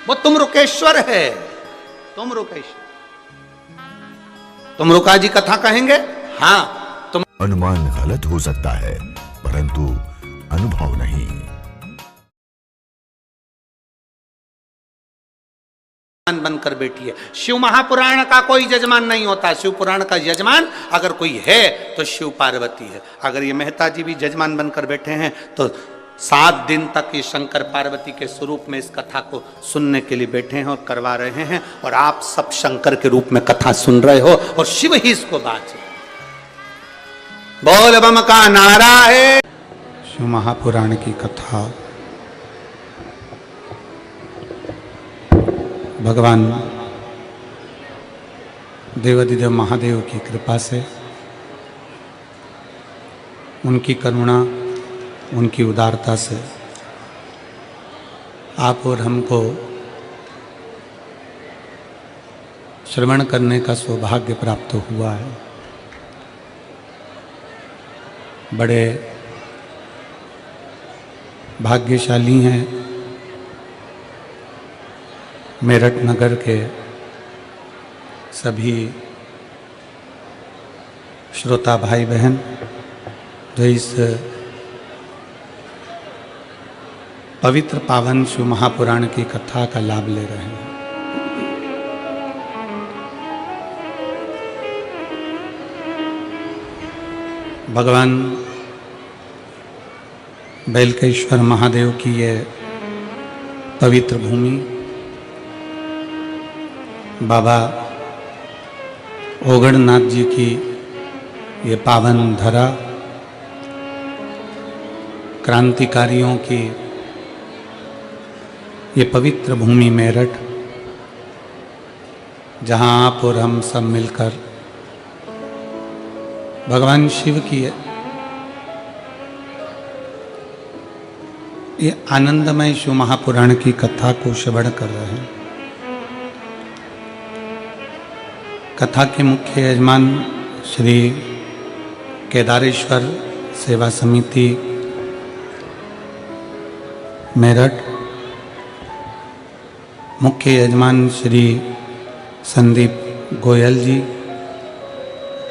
वो तुमरुकेश्वर है, तुमरुकेश्वर। तुमरुका जी कथा कहेंगे, हाँ। तुम अनुमान गलत हो सकता है परंतु अनुभव नहीं। बनकर बैठी है। शिव महापुराण का कोई यजमान नहीं होता, शिव पुराण का यजमान अगर कोई है तो शिव पार्वती है। अगर ये मेहता जी भी यजमान बनकर बैठे हैं तो 7 दिन तक ये शंकर पार्वती के स्वरूप में इस कथा को सुनने के लिए बैठे हैं और करवा रहे हैं, और आप सब शंकर के रूप में कथा सुन रहे हो और शिव ही इसको बात है। बोल बम का नारा है। शिव महापुराण की कथा भगवान देवाधिदेव महादेव की कृपा से, उनकी करुणा, उनकी उदारता से आप और हमको श्रवण करने का सौभाग्य प्राप्त हुआ है। बड़े भाग्यशाली हैं मेरठ नगर के सभी श्रोता भाई बहन जो इस पवित्र पावन शिव महापुराण की कथा का लाभ ले रहे हैं। भगवान बैलकेश्वर महादेव की ये पवित्र भूमि, बाबा ओगड़नाथ जी की ये पावन धरा, क्रांतिकारियों की ये पवित्र भूमि मेरठ, जहाँ आप और हम सब मिलकर भगवान शिव की ये आनंदमय शिव महापुराण की कथा को श्रवण कर रहे हैं। कथा के मुख्य यजमान श्री केदारेश्वर सेवा समिति मेरठ, मुख्य यजमान श्री संदीप गोयल जी,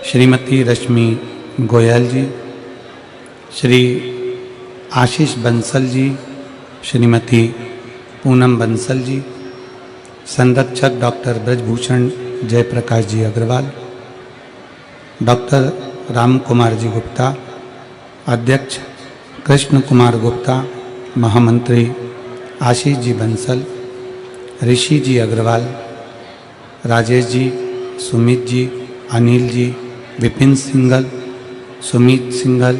श्रीमती रश्मि गोयल जी, श्री आशीष बंसल जी, श्रीमती पूनम बंसल जी, संरक्षक डॉक्टर ब्रजभूषण जयप्रकाश जी अग्रवाल, डॉक्टर राम कुमार जी गुप्ता, अध्यक्ष कृष्ण कुमार गुप्ता, महामंत्री आशीष जी बंसल, ऋषि जी अग्रवाल, राजेश जी, सुमित जी, अनिल जी, विपिन सिंघल, सुमित सिंघल,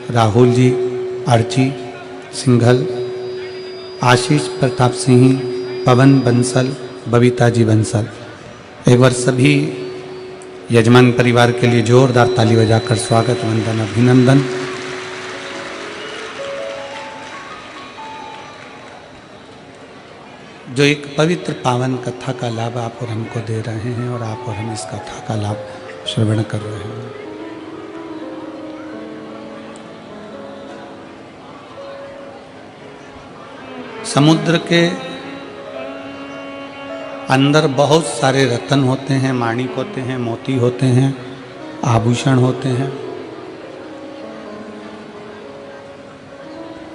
राहुल जी, अर्ची सिंघल, आशीष प्रताप सिंह, पवन बंसल, बबीता जी बंसल। एक बार सभी यजमान परिवार के लिए जोरदार ताली बजाकर स्वागत, वंदन, अभिनंदन। जो एक पवित्र पावन कथा का लाभ आप और हमको दे रहे हैं और आप और हम इस कथा का लाभ श्रवण कर रहे हैं। समुद्र के अंदर बहुत सारे रत्न होते हैं, माणिक होते हैं, मोती होते हैं, आभूषण होते हैं।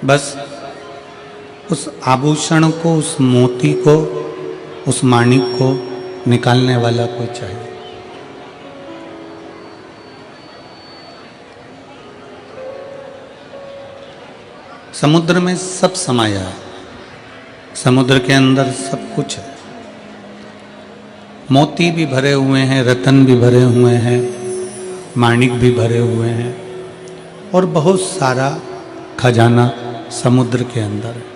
बस उस आभूषण को, उस मोती को, उस माणिक को निकालने वाला कोई चाहिए। समुद्र में सब समाया है, समुद्र के अंदर सब कुछ है। मोती भी भरे हुए हैं, रतन भी भरे हुए हैं, माणिक भी भरे हुए हैं और बहुत सारा खजाना समुद्र के अंदर है।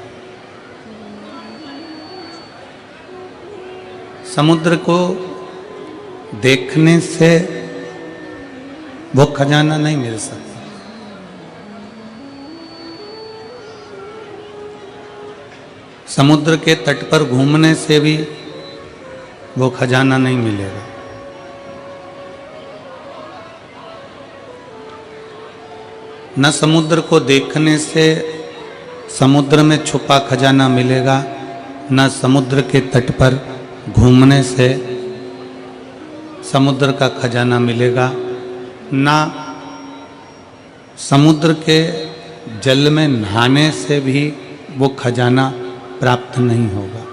समुद्र को देखने से वो खजाना नहीं मिल सकता। समुद्र के तट पर घूमने से भी वो खजाना नहीं मिलेगा। न समुद्र को देखने से समुद्र में छुपा खजाना मिलेगा, न समुद्र के तट पर घूमने से समुद्र का खजाना मिलेगा, न समुद्र के जल में नहाने से भी वो खजाना प्राप्त नहीं होगा।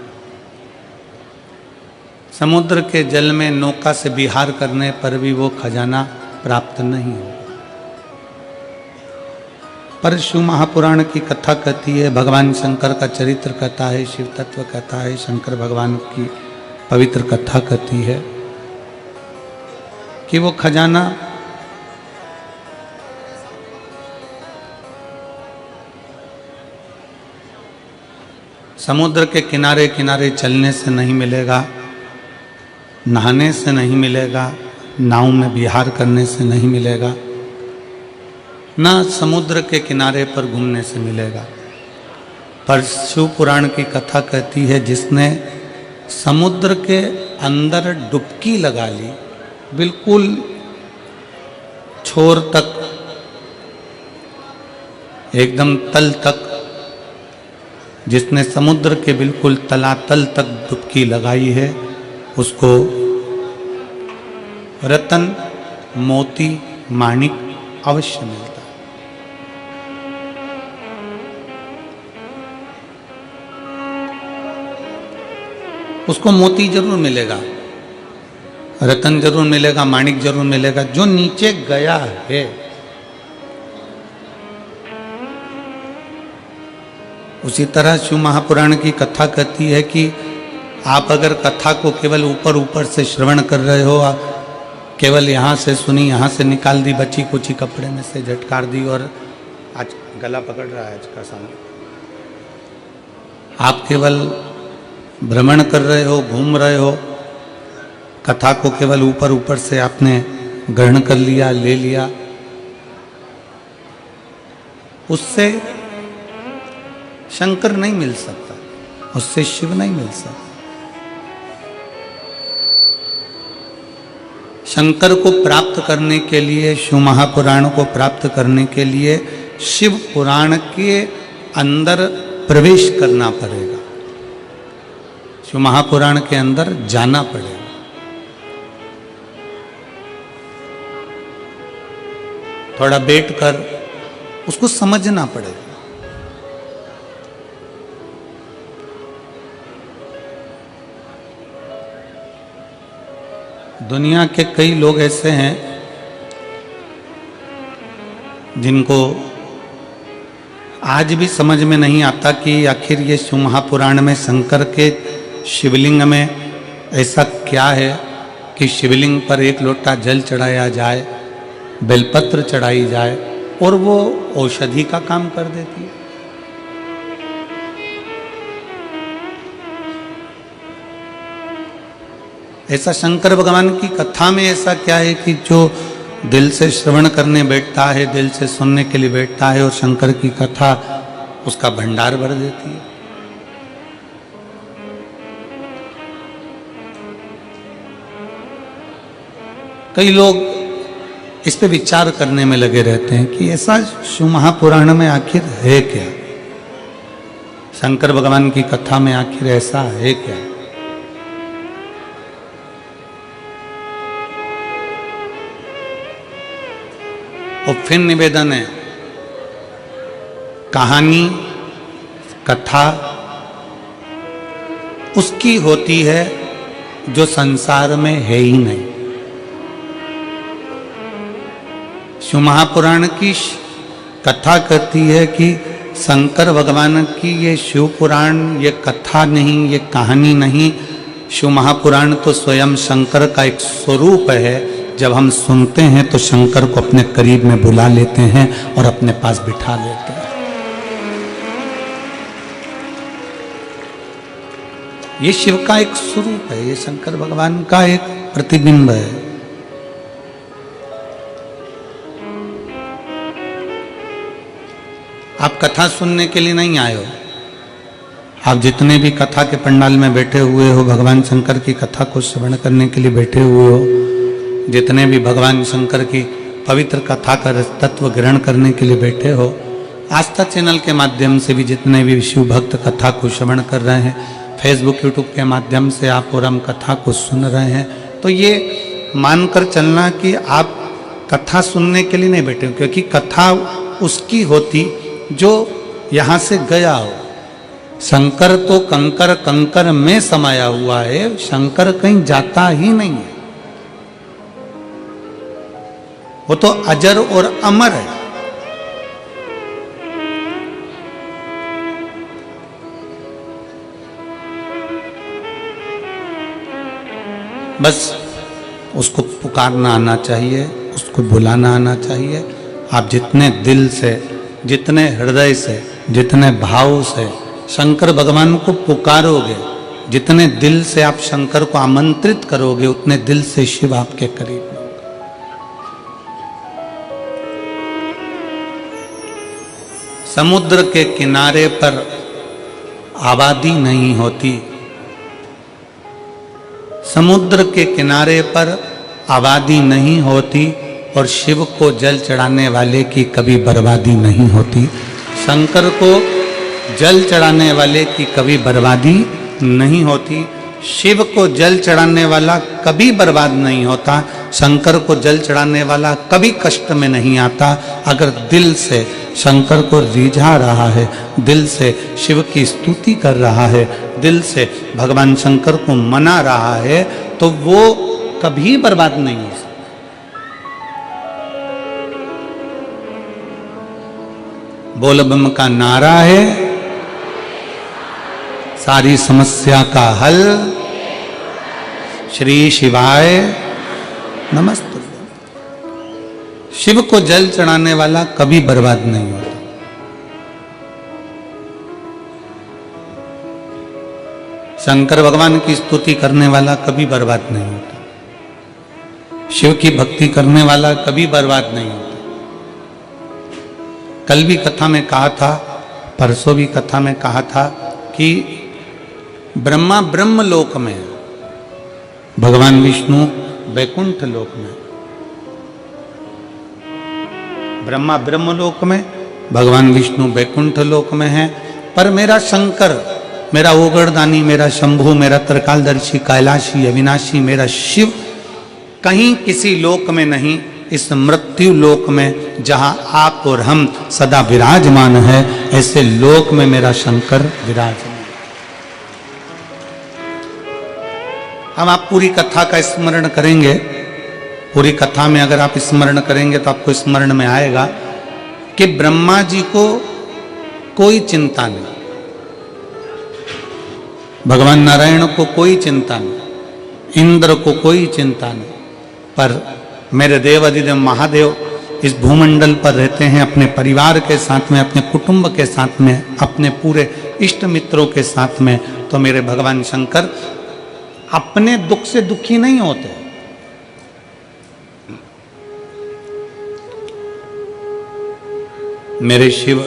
समुद्र के जल में नौका से विहार करने पर भी वो खजाना प्राप्त नहीं होगा। पर शिव महापुराण की कथा कहती है, भगवान शंकर का चरित्र कहता है, शिव तत्व कहता है, शंकर भगवान की पवित्र कथा कहती है कि वो खजाना समुद्र के किनारे किनारे चलने से नहीं मिलेगा, नहाने से नहीं मिलेगा, नाव में विहार करने से नहीं मिलेगा, ना समुद्र के किनारे पर घूमने से मिलेगा। पर शिव पुराण की कथा कहती है, जिसने समुद्र के अंदर डुबकी लगा ली, बिल्कुल छोर तक, एकदम तल तक, जिसने समुद्र के बिल्कुल तलातल तक डुबकी लगाई है, उसको रतन, मोती, माणिक अवश्य मिलता है। उसको मोती जरूर मिलेगा, रतन जरूर मिलेगा, माणिक जरूर मिलेगा। जो नीचे गया है उसी तरह शिव महापुराण की कथा कहती है कि आप अगर कथा को केवल ऊपर ऊपर से श्रवण कर रहे हो, केवल यहाँ से सुनी, यहाँ से निकाल दी, बची कुची कपड़े में से झटकार दी, और आज गला पकड़ रहा है आज का समय, आप केवल भ्रमण कर रहे हो, घूम रहे हो, कथा को केवल ऊपर ऊपर से आपने ग्रहण कर लिया, ले लिया, उससे शंकर नहीं मिल सकता, उससे शिव नहीं मिल सकता। शंकर को प्राप्त करने के लिए, शिव महापुराण को प्राप्त करने के लिए शिव पुराण के अंदर प्रवेश करना पड़ेगा, शिव महापुराण के अंदर जाना पड़ेगा। थोड़ा वेट कर, उसको समझना पड़ेगा। दुनिया के कई लोग ऐसे हैं जिनको आज भी समझ में नहीं आता कि आखिर ये शिव महापुराण में शंकर के शिवलिंग में ऐसा क्या है कि शिवलिंग पर एक लोटा जल चढ़ाया जाए, बेलपत्र चढ़ाई जाए और वो औषधि का काम कर देती है। ऐसा शंकर भगवान की कथा में ऐसा क्या है कि जो दिल से श्रवण करने बैठता है, दिल से सुनने के लिए बैठता है और शंकर की कथा उसका भंडार भर देती है। कई लोग इस पे विचार करने में लगे रहते हैं कि ऐसा शिव महापुराण में आखिर है क्या, शंकर भगवान की कथा में आखिर ऐसा है क्या। और फिर निवेदन है, कहानी कथा उसकी होती है जो संसार में है ही नहीं। शिव महापुराण की कथा कहती है कि शंकर भगवान की ये शिव पुराण, ये कथा नहीं, ये कहानी नहीं, शिव महापुराण तो स्वयं शंकर का एक स्वरूप है। जब हम सुनते हैं तो शंकर को अपने करीब में बुला लेते हैं और अपने पास बिठा लेते हैं। ये शिव का एक स्वरूप है, ये शंकर भगवान का एक प्रतिबिंब है। आप कथा सुनने के लिए नहीं आए हो, आप जितने भी कथा के पंडाल में बैठे हुए हो, भगवान शंकर की कथा को श्रवण करने के लिए बैठे हुए हो, जितने भी भगवान शंकर की पवित्र कथा का तत्व ग्रहण करने के लिए बैठे हो, आस्था चैनल के माध्यम से भी जितने भी शिव भक्त कथा को श्रवण कर रहे हैं, फेसबुक यूट्यूब के माध्यम से आप और हम कथा को सुन रहे हैं, तो ये मानकर चलना कि आप कथा सुनने के लिए नहीं बैठे हो, क्योंकि कथा उसकी होती जो यहाँ से गया हो। शंकर तो कंकर कंकर में समाया हुआ है, शंकर कहीं जाता ही नहीं है, वो तो अजर और अमर है। बस उसको पुकारना आना चाहिए, उसको बुलाना आना चाहिए। आप जितने दिल से, जितने हृदय से, जितने भाव से शंकर भगवान को पुकारोगे, जितने दिल से आप शंकर को आमंत्रित करोगे, उतने दिल से शिव आपके करीब होगा। समुद्र के किनारे पर आबादी नहीं होती, समुद्र के किनारे पर आबादी नहीं होती और शिव को जल चढ़ाने वाले की कभी बर्बादी नहीं होती। शंकर को जल चढ़ाने वाले की कभी बर्बादी नहीं होती। शिव को जल चढ़ाने वाला कभी बर्बाद नहीं होता। शंकर को जल चढ़ाने वाला कभी कष्ट में नहीं आता। अगर दिल से शंकर को रिझा रहा है, दिल से शिव की स्तुति कर रहा है, दिल से भगवान शंकर को मना रहा है, तो वो कभी बर्बाद नहीं हो सकता। बोल बम का नारा है, सारी समस्या का हल, श्री शिवाय नमस्ते। शिव को जल चढ़ाने वाला कभी बर्बाद नहीं होता। शंकर भगवान की स्तुति करने वाला कभी बर्बाद नहीं होता। शिव की भक्ति करने वाला कभी बर्बाद नहीं होता। कल भी कथा में कहा था, परसों भी कथा में कहा था कि ब्रह्मा ब्रह्म लोक में, भगवान विष्णु वैकुंठ लोक में। ब्रह्मा ब्रह्म लोक में, भगवान विष्णु वैकुंठ लोक में है। पर मेरा शंकर, मेरा ओगरदानी, मेरा शंभु, मेरा त्रिकालदर्शी, कैलाशी, अविनाशी, मेरा शिव कहीं किसी लोक में नहीं, इस मृत्यु लोक में जहां आप और हम सदा विराजमान है, ऐसे लोक में मेरा शंकर विराजमान। अब आप पूरी कथा का स्मरण करेंगे, पूरी कथा में अगर आप स्मरण करेंगे तो आपको स्मरण में आएगा कि ब्रह्मा जी को कोई चिंता नहीं, भगवान नारायण को कोई चिंता नहीं, इंद्र को कोई चिंता नहीं, पर मेरे देव अधिदेव महादेव इस भूमंडल पर रहते हैं अपने परिवार के साथ में, अपने कुटुंब के साथ में, अपने पूरे इष्ट मित्रों के साथ में। तो मेरे भगवान शंकर अपने दुख से दुखी नहीं होते। मेरे शिव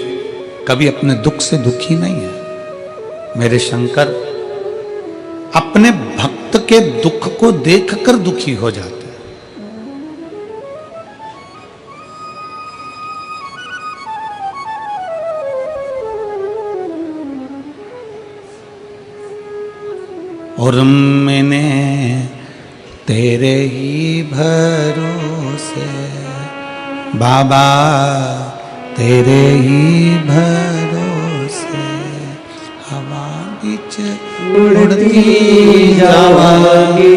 कभी अपने दुख से दुखी नहीं है। मेरे शंकर अपने भक्त के दुख को देखकर दुखी हो जाते हैं। और मैंने तेरे ही भरोसे बाबा, तेरे ही भरोसे हवा बिच उड़ती जावागी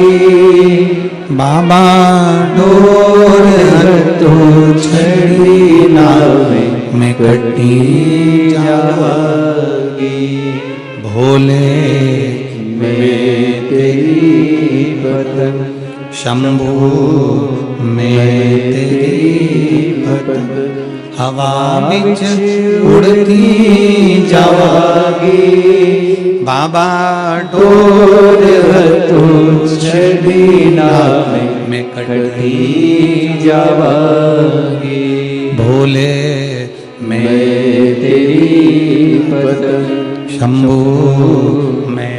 बाबा, डोर तो छड़ी नावे में कटी जावागी। भोले मैं तेरी पतंग, शंभू मैं तेरी पतंग, हवा बिच उड़ती जावागी बाबा, डोर तो छड़ी नावे में कटी जावागी। भोले मैं तेरी पतंग, शंभू मैं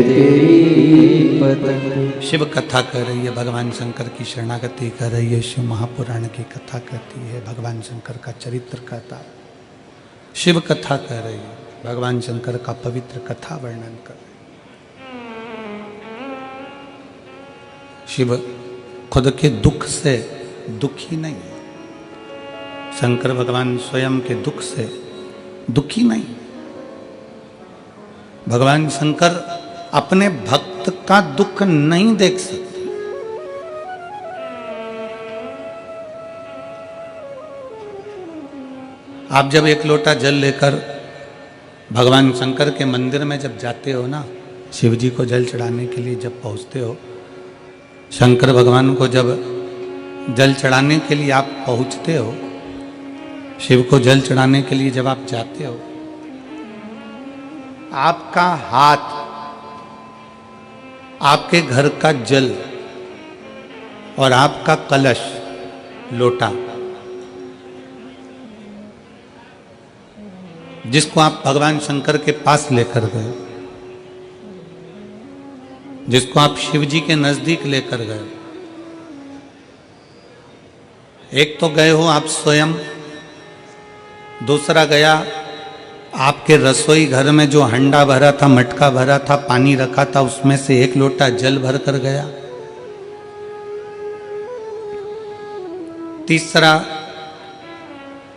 तेरी पतंग। शिव कथा कर रही है, भगवान शंकर की शरणागति कर रही है, शिव महापुराण की कथा करती है, भगवान शंकर का चरित्र कहता, शिव कथा कर रही है, भगवान शंकर का पवित्र कथा वर्णन कर रही है। शिव खुद के दुख से दुखी नहीं है, शंकर भगवान स्वयं के दुख से दुखी नहीं। भगवान शंकर अपने भक्त का दुख नहीं देख सकते। आप जब एक लोटा जल लेकर भगवान शंकर के मंदिर में जब जाते हो ना, शिव जी को जल चढ़ाने के लिए जब पहुंचते हो, शंकर भगवान को जब जल चढ़ाने के लिए आप पहुंचते हो, शिव को जल चढ़ाने के लिए जब आप जाते हो, आपका हाथ, आपके घर का जल और आपका कलश, लोटा, जिसको आप भगवान शंकर के पास लेकर गए, जिसको आप शिव जी के नजदीक लेकर गए, एक तो गए हो आप स्वयं, दूसरा गया आपके रसोई घर में जो हंडा भरा था, मटका भरा था, पानी रखा था, उसमें से एक लोटा जल भर कर गया। तीसरा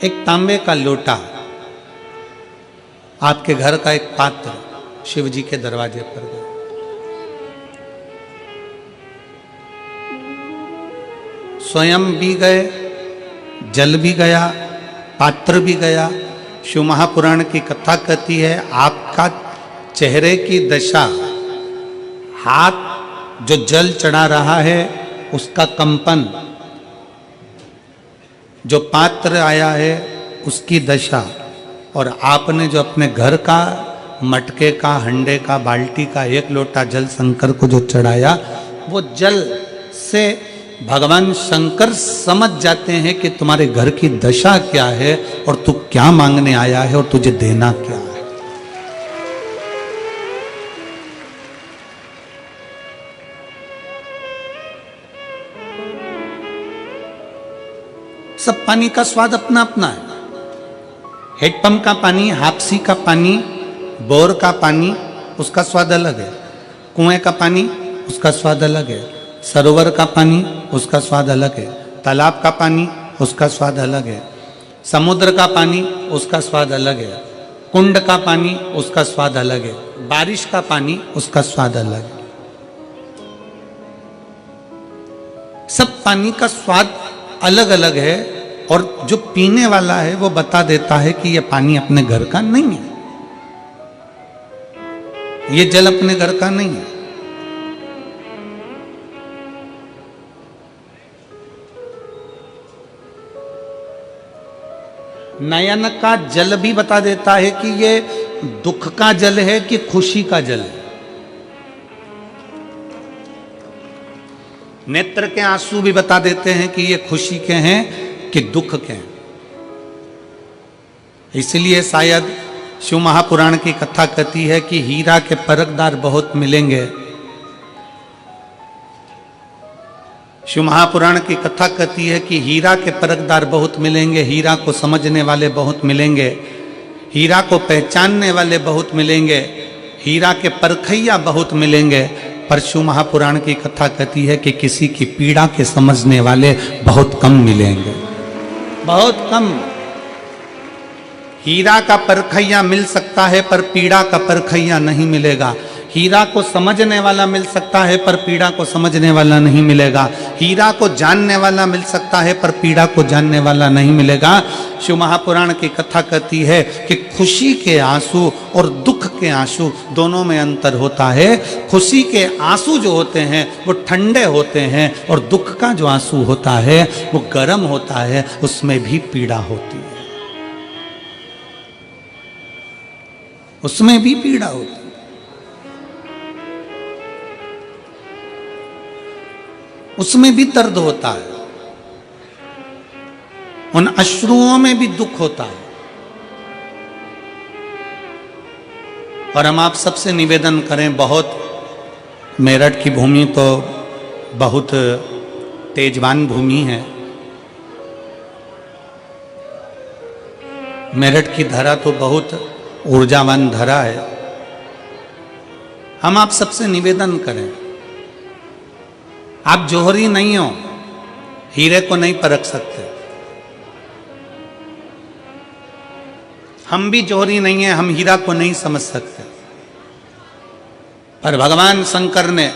एक तांबे का लोटा, आपके घर का एक पात्र शिव जी के दरवाजे पर गया। स्वयं भी गए, जल भी गया, पात्र भी गया। शिव महापुराण की कथा कहती है, आपका चेहरे की दशा, हाथ जो जल चढ़ा रहा है उसका कंपन, जो पात्र आया है उसकी दशा, और आपने जो अपने घर का मटके का, हंडे का, बाल्टी का एक लोटा जल शंकर को जो चढ़ाया, वो जल से भगवान शंकर समझ जाते हैं कि तुम्हारे घर की दशा क्या है और तू क्या मांगने आया है और तुझे देना क्या है। सब पानी का स्वाद अपना अपना है। हेडपंप का पानी, हापसी का पानी, बोर का पानी, उसका स्वाद अलग है। कुएं का पानी, उसका स्वाद अलग है। सरोवर का पानी, उसका स्वाद अलग है। तालाब का पानी, उसका स्वाद अलग है, समुद्र का पानी उसका स्वाद अलग है, कुंड का पानी उसका स्वाद अलग है, बारिश का पानी उसका स्वाद अलग है। सब पानी का स्वाद अलग अलग है और जो पीने वाला है वो बता देता है कि यह पानी अपने घर का नहीं है, ये जल अपने घर का नहीं है। नयन का जल भी बता देता है कि ये दुख का जल है कि खुशी का जल है। नेत्र के आंसू भी बता देते हैं कि ये खुशी के हैं कि दुख के हैं। इसलिए शायद शिव महापुराण की कथा कहती है कि हीरा के परखदार बहुत मिलेंगे। शिव महापुराण की कथा कहती है कि हीरा के परखदार बहुत मिलेंगे, हीरा को समझने वाले बहुत मिलेंगे, हीरा को पहचानने वाले बहुत मिलेंगे, हीरा के परखैया बहुत मिलेंगे। पर शिव महापुराण की कथा कहती है कि किसी की पीड़ा के समझने वाले बहुत कम मिलेंगे, बहुत कम। हीरा का परखैया मिल सकता है पर पीड़ा का परखैया नहीं मिलेगा। हीरा को समझने वाला मिल सकता है पर पीड़ा को समझने वाला नहीं मिलेगा। हीरा को जानने वाला मिल सकता है पर पीड़ा को जानने वाला नहीं मिलेगा। शिव महापुराण की कथा कहती है कि खुशी के आंसू और दुख के आंसू दोनों में अंतर होता है। खुशी के आंसू जो होते हैं वो ठंडे होते हैं और दुख का जो आंसू होता है वो गर्म होता है, उसमें भी पीड़ा होती है, उसमें भी पीड़ा होती है। उसमें भी दर्द होता है, उन अश्रुओं में भी दुख होता है। और हम आप सबसे निवेदन करें, बहुत मेरठ की भूमि तो बहुत तेजवान भूमि है, मेरठ की धरा तो बहुत ऊर्जावान धरा है। हम आप सबसे निवेदन करें, आप जौहरी नहीं हो, हीरे को नहीं परख सकते। हम भी जौहरी नहीं है, हम हीरा को नहीं समझ सकते। पर भगवान शंकर ने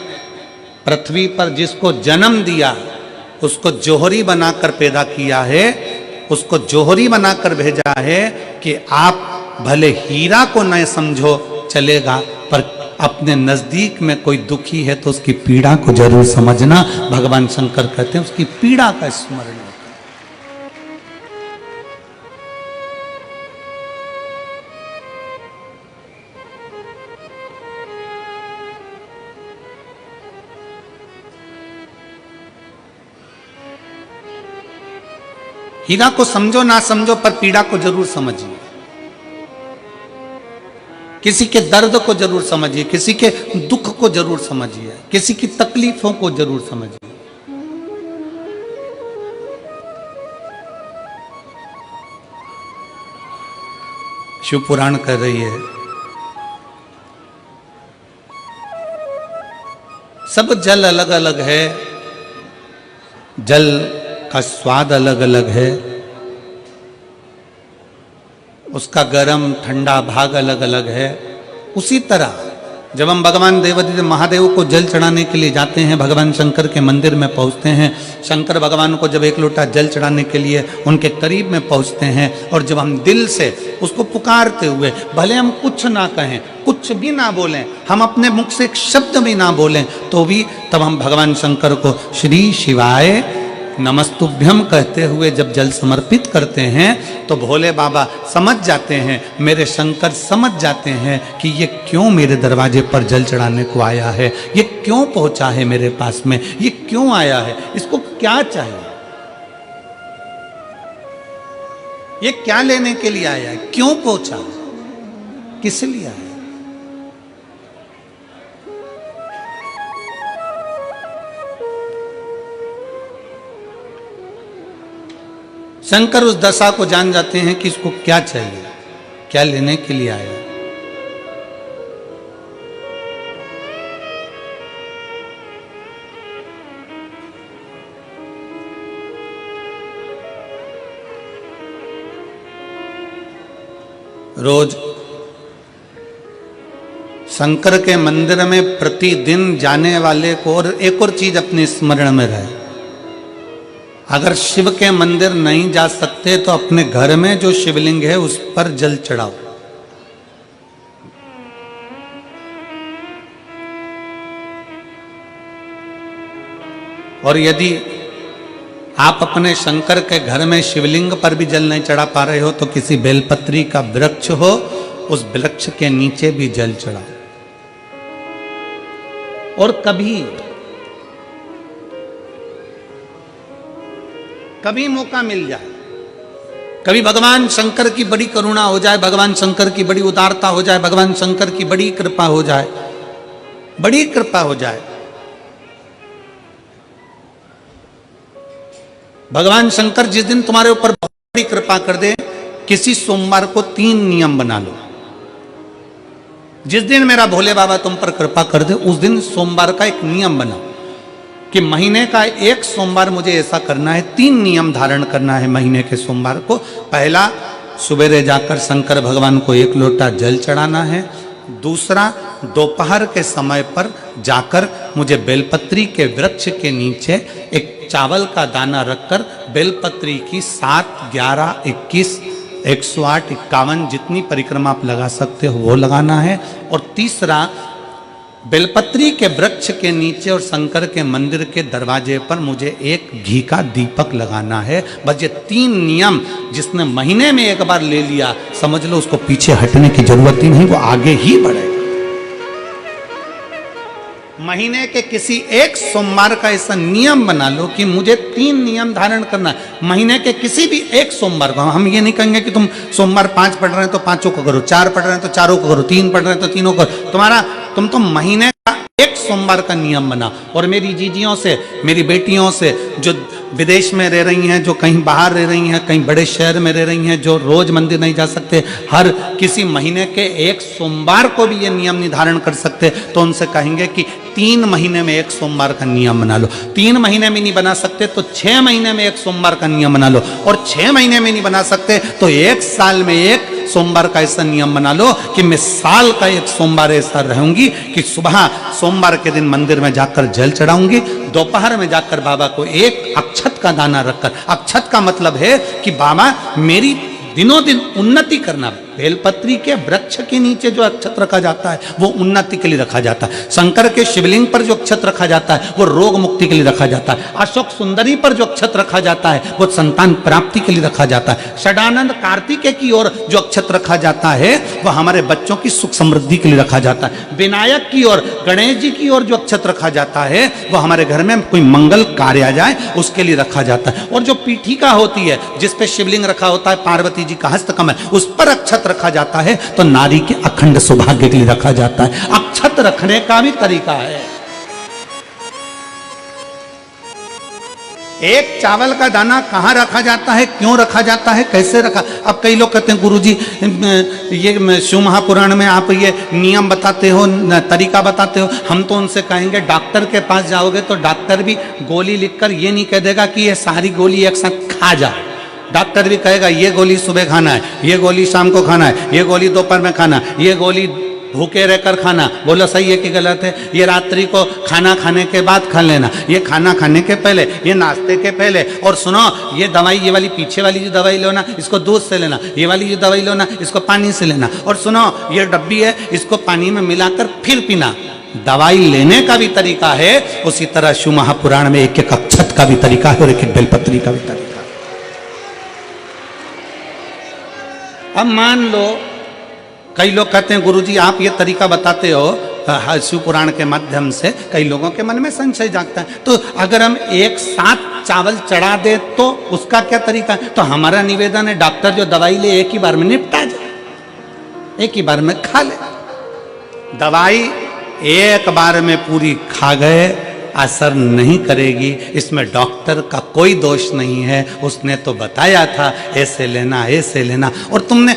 पृथ्वी पर जिसको जन्म दिया उसको जौहरी बनाकर पैदा किया है, उसको जौहरी बनाकर भेजा है कि आप भले हीरा को न समझो चलेगा, पर अपने नजदीक में कोई दुखी है तो उसकी पीड़ा को जरूर समझना। भगवान शंकर कहते हैं उसकी पीड़ा का स्मरण होता है। हीरा को समझो ना समझो पर पीड़ा को जरूर समझिए, किसी के दर्द को जरूर समझिए, किसी के दुख को जरूर समझिए, किसी की तकलीफों को जरूर समझिए। शिव पुराण कह रही है सब जल अलग अलग है, जल का स्वाद अलग अलग है, उसका गर्म ठंडा भाग अलग अलग है। उसी तरह जब हम भगवान देवादिदेव महादेव को जल चढ़ाने के लिए जाते हैं, भगवान शंकर के मंदिर में पहुंचते हैं, शंकर भगवान को जब एक लोटा जल चढ़ाने के लिए उनके करीब में पहुंचते हैं और जब हम दिल से उसको पुकारते हुए, भले हम कुछ ना कहें, कुछ भी ना बोलें, हम अपने मुख से एक शब्द भी ना बोलें, तो भी तब हम भगवान शंकर को श्री शिवाय नमस्तुभ्यम कहते हुए जब जल समर्पित करते हैं तो भोले बाबा समझ जाते हैं, मेरे शंकर समझ जाते हैं कि ये क्यों मेरे दरवाजे पर जल चढ़ाने को आया है, ये क्यों पहुंचा है मेरे पास में, ये क्यों आया है, इसको क्या चाहिए, ये क्या लेने के लिए आया है, क्यों पहुंचा, किस लिए आया। शंकर उस दशा को जान जाते हैं कि इसको क्या चाहिए, क्या लेने के लिए आया। रोज शंकर के मंदिर में प्रतिदिन जाने वाले को, और एक और चीज अपने स्मरण में रहे, अगर शिव के मंदिर नहीं जा सकते तो अपने घर में जो शिवलिंग है उस पर जल चढ़ाओ। और यदि आप अपने शंकर के घर में शिवलिंग पर भी जल नहीं चढ़ा पा रहे हो तो किसी बेलपत्री का वृक्ष हो, उस वृक्ष के नीचे भी जल चढ़ाओ। और कभी मौका मिल जाए, कभी भगवान शंकर की बड़ी करुणा हो जाए, भगवान शंकर की बड़ी उदारता हो जाए, भगवान शंकर की बड़ी कृपा हो जाए, बड़ी कृपा हो जाए, भगवान शंकर जिस दिन तुम्हारे ऊपर बहुत बड़ी कृपा कर दे, किसी सोमवार को 3 नियम बना लो। जिस दिन मेरा भोले बाबा तुम पर कृपा कर दे उस दिन सोमवार का एक नियम बनाओ कि महीने का एक सोमवार मुझे ऐसा करना है, 3 नियम धारण करना है महीने के सोमवार को। पहला, सुबेरे जाकर शंकर भगवान को 1 लोटा जल चढ़ाना है। दूसरा, दोपहर के समय पर जाकर मुझे बेलपत्री के वृक्ष के नीचे एक चावल का दाना रखकर बेलपत्री की 7, 11, 21, 108, 51 जितनी परिक्रमा आप लगा सकते हो वो लगाना है। और तीसरा, बेलपत्री के वृक्ष के नीचे और शंकर के मंदिर के दरवाजे पर मुझे एक घी का दीपक लगाना है। बस ये 3 नियम जिसने महीने में एक बार ले लिया, समझ लो उसको पीछे हटने की जरूरत ही नहीं, वो आगे ही बढ़ेगा। महीने के किसी एक सोमवार का ऐसा नियम बना लो कि मुझे 3 नियम धारण करना है महीने के किसी भी एक सोमवार को। हम ये नहीं कहेंगे कि तुम सोमवार 5 पढ़ रहे हैं तो 5 को करो, 4 पढ़ रहे हैं तो 4 को करो, 3 पढ़ रहे हैं तो 3 को करो। तुम तो महीने का एक सोमवार का नियम बना। और मेरी जीजियों से, मेरी बेटियों से जो विदेश में रह रही हैं, जो कहीं बाहर रह रही हैं, कहीं बड़े शहर में रह रही हैं, जो रोज मंदिर नहीं जा सकते, हर किसी महीने के एक सोमवार को भी ये नियम निर्धारण कर सकते, तो उनसे कहेंगे कि 3 महीने में एक सोमवार का नियम बना लो। 3 महीने में नहीं बना सकते तो 6 महीने में एक सोमवार का नियम बना लो। और 6 महीने में नहीं बना सकते तो 1 साल में एक सोमवार का ऐसा नियम बना लो कि मैं साल का एक सोमवार ऐसा रहूंगी कि सुबह सोमवार के दिन मंदिर में जाकर जल चढ़ाऊंगी, दोपहर में जाकर बाबा को एक अक्षत का दाना रखकर, अक्षत का मतलब है कि बाबा मेरी दिनों दिन उन्नति करना। बेलपत्री के वृक्ष के नीचे जो अक्षत रखा जाता है वो उन्नति के लिए रखा जाता है। शंकर के शिवलिंग पर जो अक्षत रखा जाता है वो रोग मुक्ति के लिए रखा जाता है। अशोक सुंदरी पर जो अक्षत रखा जाता है वो संतान प्राप्ति के लिए रखा जाता है। षडानंद कार्तिकेय की ओर जो अक्षत रखा जाता है वो हमारे बच्चों की सुख समृद्धि के लिए रखा जाता है। विनायक की ओर, गणेश जी की ओर जो अक्षत रखा जाता है वो हमारे घर में कोई मंगल कार्य आ जाए उसके लिए रखा जाता है। और जो पीठिका होती है जिसपे शिवलिंग रखा होता है, पार्वती जी का हस्तकमल, उस पर अक्षत रखा जाता है तो नारी के अखंड सौभाग्य के लिए रखा जाता है। अक्षत रखने का भी तरीका है। एक चावल का दाना कहां रखा जाता है, क्यों रखा जाता है, कैसे रखा। अब कई लोग कहते हैं गुरुजी ये शिव महापुराण में आप ये नियम बताते हो, तरीका बताते हो। हम तो उनसे कहेंगे डॉक्टर के पास जाओगे तो डॉक्टर भी गोली लिखकर ये नहीं कह देगा कि ये सारी गोली एक साथ खा जा। डॉक्टर भी कहेगा ये गोली सुबह खाना है, ये गोली शाम को खाना है, ये गोली दोपहर में खाना, ये गोली भूखे रहकर खाना। बोलो सही है कि गलत है। ये रात्रि को खाना खाने के बाद खा लेना, ये खाना खाने के पहले, ये नाश्ते के पहले। और सुनो ये दवाई, ये वाली पीछे वाली जो दवाई लो ना इसको दूध से लेना, ये वाली जो दवाई लो ना इसको पानी से लेना। और सुनो ये डब्बी है इसको पानी में मिलाकर फिर पीना। दवाई लेने का भी तरीका है, उसी तरह शिव महापुराण में एक एक अक्षत का भी तरीका है और एक एक बेलपत्री का भी तरीका है। अब मान लो कई लोग कहते हैं गुरुजी आप ये तरीका बताते हो शिव पुराण के माध्यम से, कई लोगों के मन में संशय जागता है। तो अगर हम एक साथ चावल चढ़ा दे तो उसका क्या तरीका है। तो हमारा निवेदन है डॉक्टर जो दवाई ले एक ही बार में निपटा जाए, एक ही बार में खा ले। दवाई एक बार में पूरी खा गए असर नहीं करेगी, इसमें डॉक्टर का कोई दोष नहीं है। उसने तो बताया था ऐसे लेना ऐसे लेना। और तुमने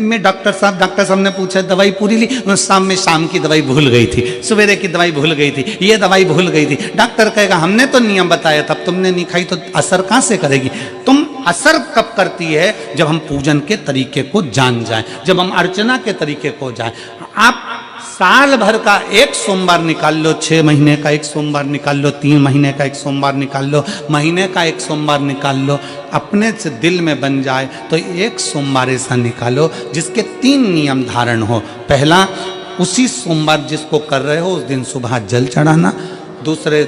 मैं डॉक्टर साहब ने पूछा दवाई पूरी ली, शाम की दवाई भूल गई थी, सवेरे की दवाई भूल गई थी, ये दवाई भूल गई थी। डॉक्टर कहेगा हमने तो नियम बताया था, तुमने नहीं खाई तो असर कहाँ से करेगी। तुम असर कब करती है? जब हम पूजन के तरीके को जान जाएं, जब हम अर्चना के तरीके को जाएं। आप साल भर का एक सोमवार निकाल लो, 6 महीने का एक सोमवार निकाल लो, 3 महीने का एक सोमवार निकाल लो, महीने का एक सोमवार निकाल लो, अपने से दिल में बन जाए तो एक सोमवार ऐसा निकालो जिसके 3 नियम धारण हो। पहला, उसी सोमवार जिसको कर रहे हो उस दिन सुबह जल चढ़ाना। दूसरे,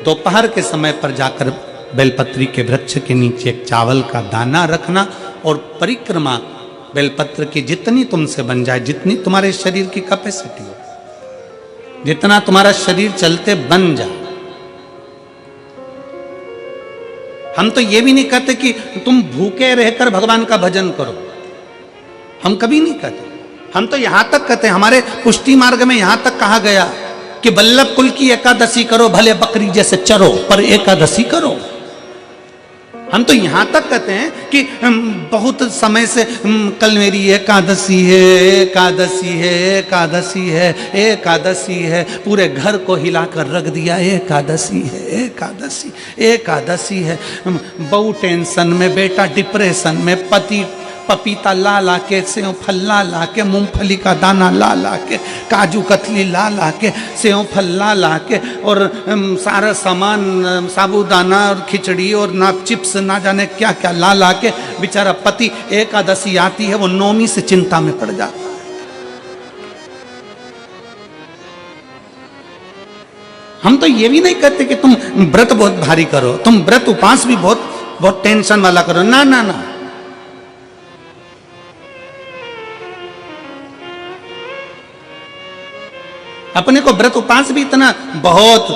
दोपहर के समय पर जाकर बेलपत्री के वृक्ष के नीचे एक चावल का दाना रखना। और परिक्रमा बेलपत्र की जितनी तुमसे बन जाए, जितनी तुम्हारे शरीर की कैपेसिटी हो, जितना तुम्हारा शरीर चलते बन जाए। हम तो ये भी नहीं कहते कि तुम भूखे रहकर भगवान का भजन करो, हम कभी नहीं कहते। हम तो यहां तक कहते हैं, हमारे पुष्टि मार्ग में यहां तक कहा गया कि वल्लभ कुल की एकादशी करो, भले बकरी जैसे चरो पर एकादशी करो। हम तो यहां तक कहते हैं कि बहुत समय से कल मेरी एकादशी है, एकादशी है, एकादशी है, एकादशी है, पूरे घर को हिलाकर रख दिया, एकादशी है, एकादशी, एकादशी है। बहू टेंशन में, बेटा डिप्रेशन में, पति पपीता ला ला के, सेव फल ला ला के, मूंगफली का दाना ला ला के, काजू कतली ला ला के, सेव फल ला ला के, और सारा सामान, साबूदाना और खिचड़ी और ना चिप्स ना जाने क्या क्या ला ला के, बेचारा पति एकादशी आती है वो नौमी से चिंता में पड़ जाता है। हम तो ये भी नहीं कहते कि तुम व्रत बहुत भारी करो, तुम व्रत उपास भी बहुत बहुत टेंशन वाला करो, ना ना ना। अपने को व्रत उपास भी इतना बहुत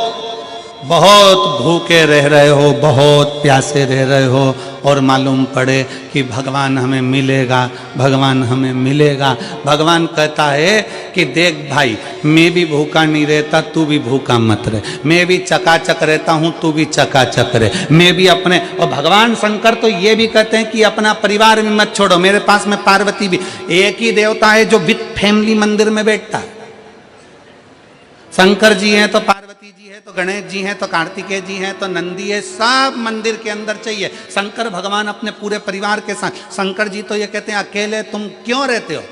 बहुत भूखे रह रहे हो, बहुत प्यासे रह रहे हो, और मालूम पड़े कि भगवान हमें मिलेगा, भगवान हमें मिलेगा। भगवान कहता है कि देख भाई, मैं भी भूखा नहीं रहता, तू भी भूखा मत रहे, मैं भी चकाचक रहता हूँ, तू भी चकाचक रहे, मैं भी अपने। और भगवान शंकर तो ये भी कहते हैं कि अपना परिवार भी मत छोड़ो, मेरे पास में पार्वती भी, एक ही देवता है जो विद फैमिली मंदिर में बैठता है। शंकर जी हैं तो पार्वती जी है, तो गणेश जी हैं, तो कार्तिकेय जी हैं, तो नंदी है, सब मंदिर के अंदर चाहिए। शंकर भगवान अपने पूरे परिवार के साथ। शंकर जी तो ये कहते हैं अकेले तुम क्यों रहते हो?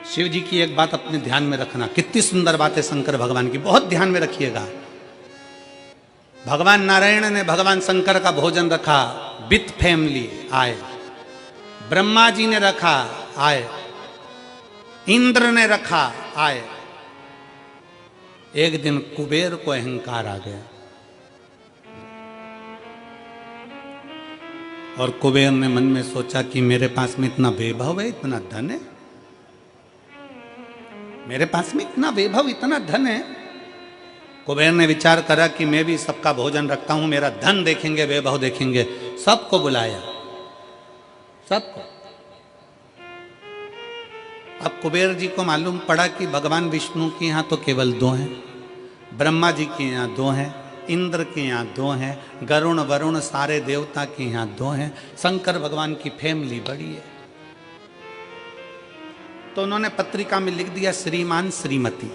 शिव जी की एक बात अपने ध्यान में रखना, कितनी सुंदर बात है शंकर भगवान की, बहुत ध्यान में रखिएगा। भगवान नारायण ने भगवान शंकर का भोजन रखा, विथ फैमिली आए, ब्रह्मा जी ने रखा आए, इंद्र ने रखा आए। एक दिन कुबेर को अहंकार आ गया और कुबेर ने मन में सोचा कि मेरे पास में इतना वैभव है, इतना धन है, मेरे पास में इतना वैभव, इतना धन है। कुबेर ने विचार करा कि मैं भी सबका भोजन रखता हूं, मेरा धन देखेंगे, वैभव देखेंगे। सबको बुलाया, सबको। अब कुबेर जी को मालूम पड़ा कि भगवान विष्णु के यहाँ तो केवल 2 हैं, ब्रह्मा जी के यहाँ 2 हैं, इंद्र के यहाँ 2 हैं, गरुण वरुण सारे देवता के यहाँ 2 हैं, शंकर भगवान की फैमिली बड़ी है। तो उन्होंने पत्रिका में लिख दिया श्रीमान श्रीमती।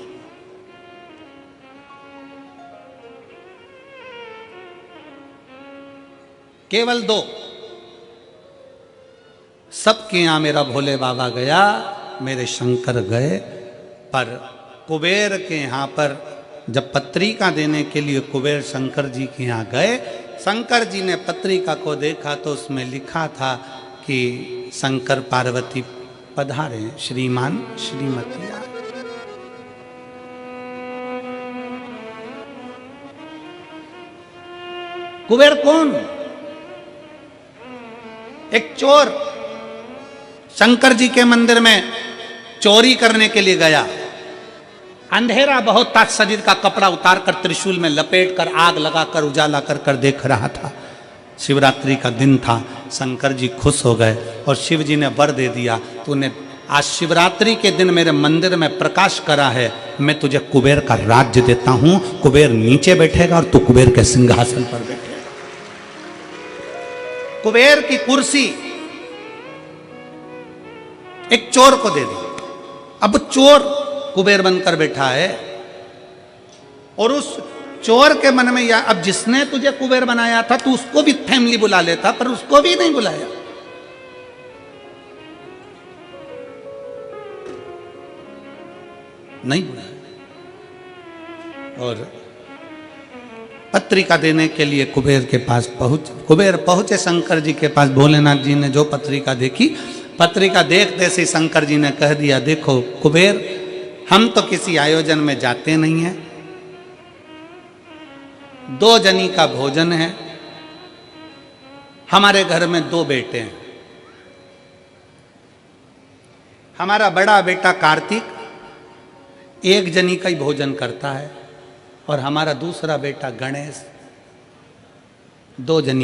केवल 2, सबके यहां मेरा भोले बाबा गया, मेरे शंकर गए, पर कुबेर के यहां पर जब पत्रिका देने के लिए कुबेर शंकर जी के यहां गए, शंकर जी ने पत्रिका को देखा तो उसमें लिखा था कि शंकर पार्वती पधारे, श्रीमान श्रीमती आए। कुबेर कौन? एक चोर शंकर जी के मंदिर में चोरी करने के लिए गया। अंधेरा बहुत था, शरीर का कपड़ा उतारकर त्रिशूल में लपेटकर आग लगाकर उजाला कर देख रहा था। शिवरात्रि का दिन था, शंकर जी खुश हो गए और शिव जी ने वर दे दिया, तूने आज शिवरात्रि के दिन मेरे मंदिर में प्रकाश करा है, मैं तुझे कुबेर का राज्य देता हूं। कुबेर नीचे बैठेगा और तू कुबेर के सिंहासन पर बैठेगा। कुबेर की कुर्सी एक चोर को दे दी। अब चोर कुबेर बनकर बैठा है। और उस चोर के मन में या अब जिसने तुझे कुबेर बनाया था तू उसको भी फैमिली बुला लेता, पर उसको भी नहीं बुलाया। नहीं बुलाया। और पत्रिका देने के लिए कुबेर के पास कुबेर पहुंचे शंकर जी के पास। भोलेनाथ जी ने जो पत्रिका देखी, पत्रिका देखते से शंकर जी ने कह दिया, देखो कुबेर, हम तो किसी आयोजन में जाते नहीं हैं, 2 जनी का भोजन है, हमारे घर में 2 बेटे हैं। हमारा बड़ा बेटा कार्तिक 1 जनी का ही भोजन करता है और हमारा दूसरा बेटा गणेश 2 जनी